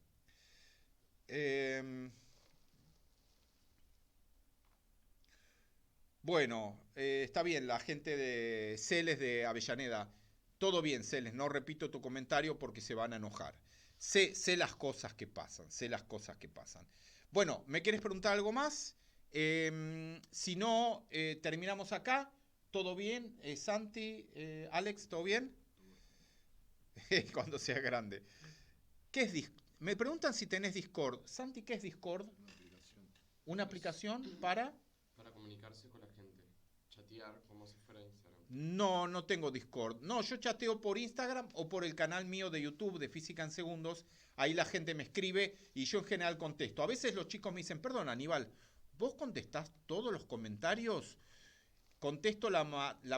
Bueno, está bien, la gente de Celes de Avellaneda. Todo bien, Celes, no repito tu comentario porque se van a enojar. Sé las cosas que pasan, sé las cosas que pasan. Bueno, ¿me quieres preguntar algo más? Si no, terminamos acá. ¿Todo bien? Santi, Alex, ¿todo bien? Cuando sea grande. ¿Qué es Discord? Me preguntan si tenés Discord. Santi, ¿qué es Discord? Una aplicación para comunicarse con la gente. Chatear como si fuera Instagram. No tengo Discord. No, yo chateo por Instagram o por el canal mío de YouTube de Física en Segundos. Ahí la gente me escribe y yo en general contesto. A veces los chicos me dicen, perdón, Aníbal, ¿vos contestás todos los comentarios? Contesto la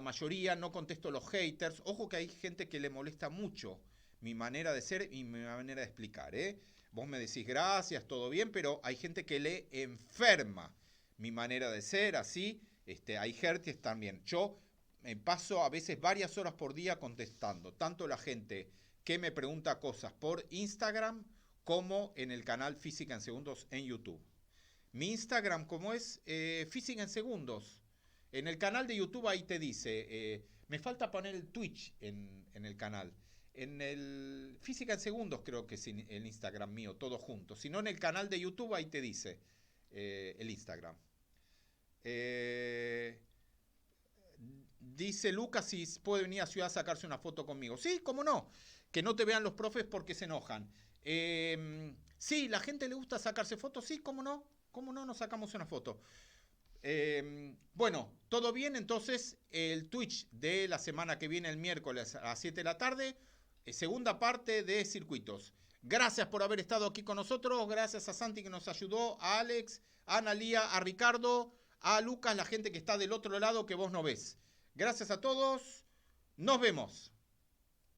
mayoría, no contesto los haters. Ojo que hay gente que le molesta mucho mi manera de ser y mi manera de explicar. Vos me decís gracias, todo bien, pero hay gente que le enferma mi manera de ser, así. Hay haters también. Yo me paso a veces varias horas por día contestando, tanto la gente que me pregunta cosas por Instagram como en el canal Física en Segundos en YouTube. Mi Instagram, ¿cómo es? Física en Segundos. En el canal de YouTube ahí te dice, me falta poner el Twitch en el canal. En el Física en Segundos creo que es el Instagram mío, todo junto. Si no, en el canal de YouTube ahí te dice el Instagram. Dice Lucas si puede venir a Ciudad a sacarse una foto conmigo. Sí, cómo no. Que no te vean los profes porque se enojan. Sí, la gente le gusta sacarse fotos. Sí, cómo no. ¿Cómo no nos sacamos una foto? Bueno, todo bien, entonces el Twitch de la semana que viene, el miércoles a las 7 de la tarde, segunda parte de Circuitos. Gracias por haber estado aquí con nosotros, gracias a Santi que nos ayudó, a Alex, a Analía, a Ricardo, a Lucas, la gente que está del otro lado que vos no ves. Gracias a todos, nos vemos.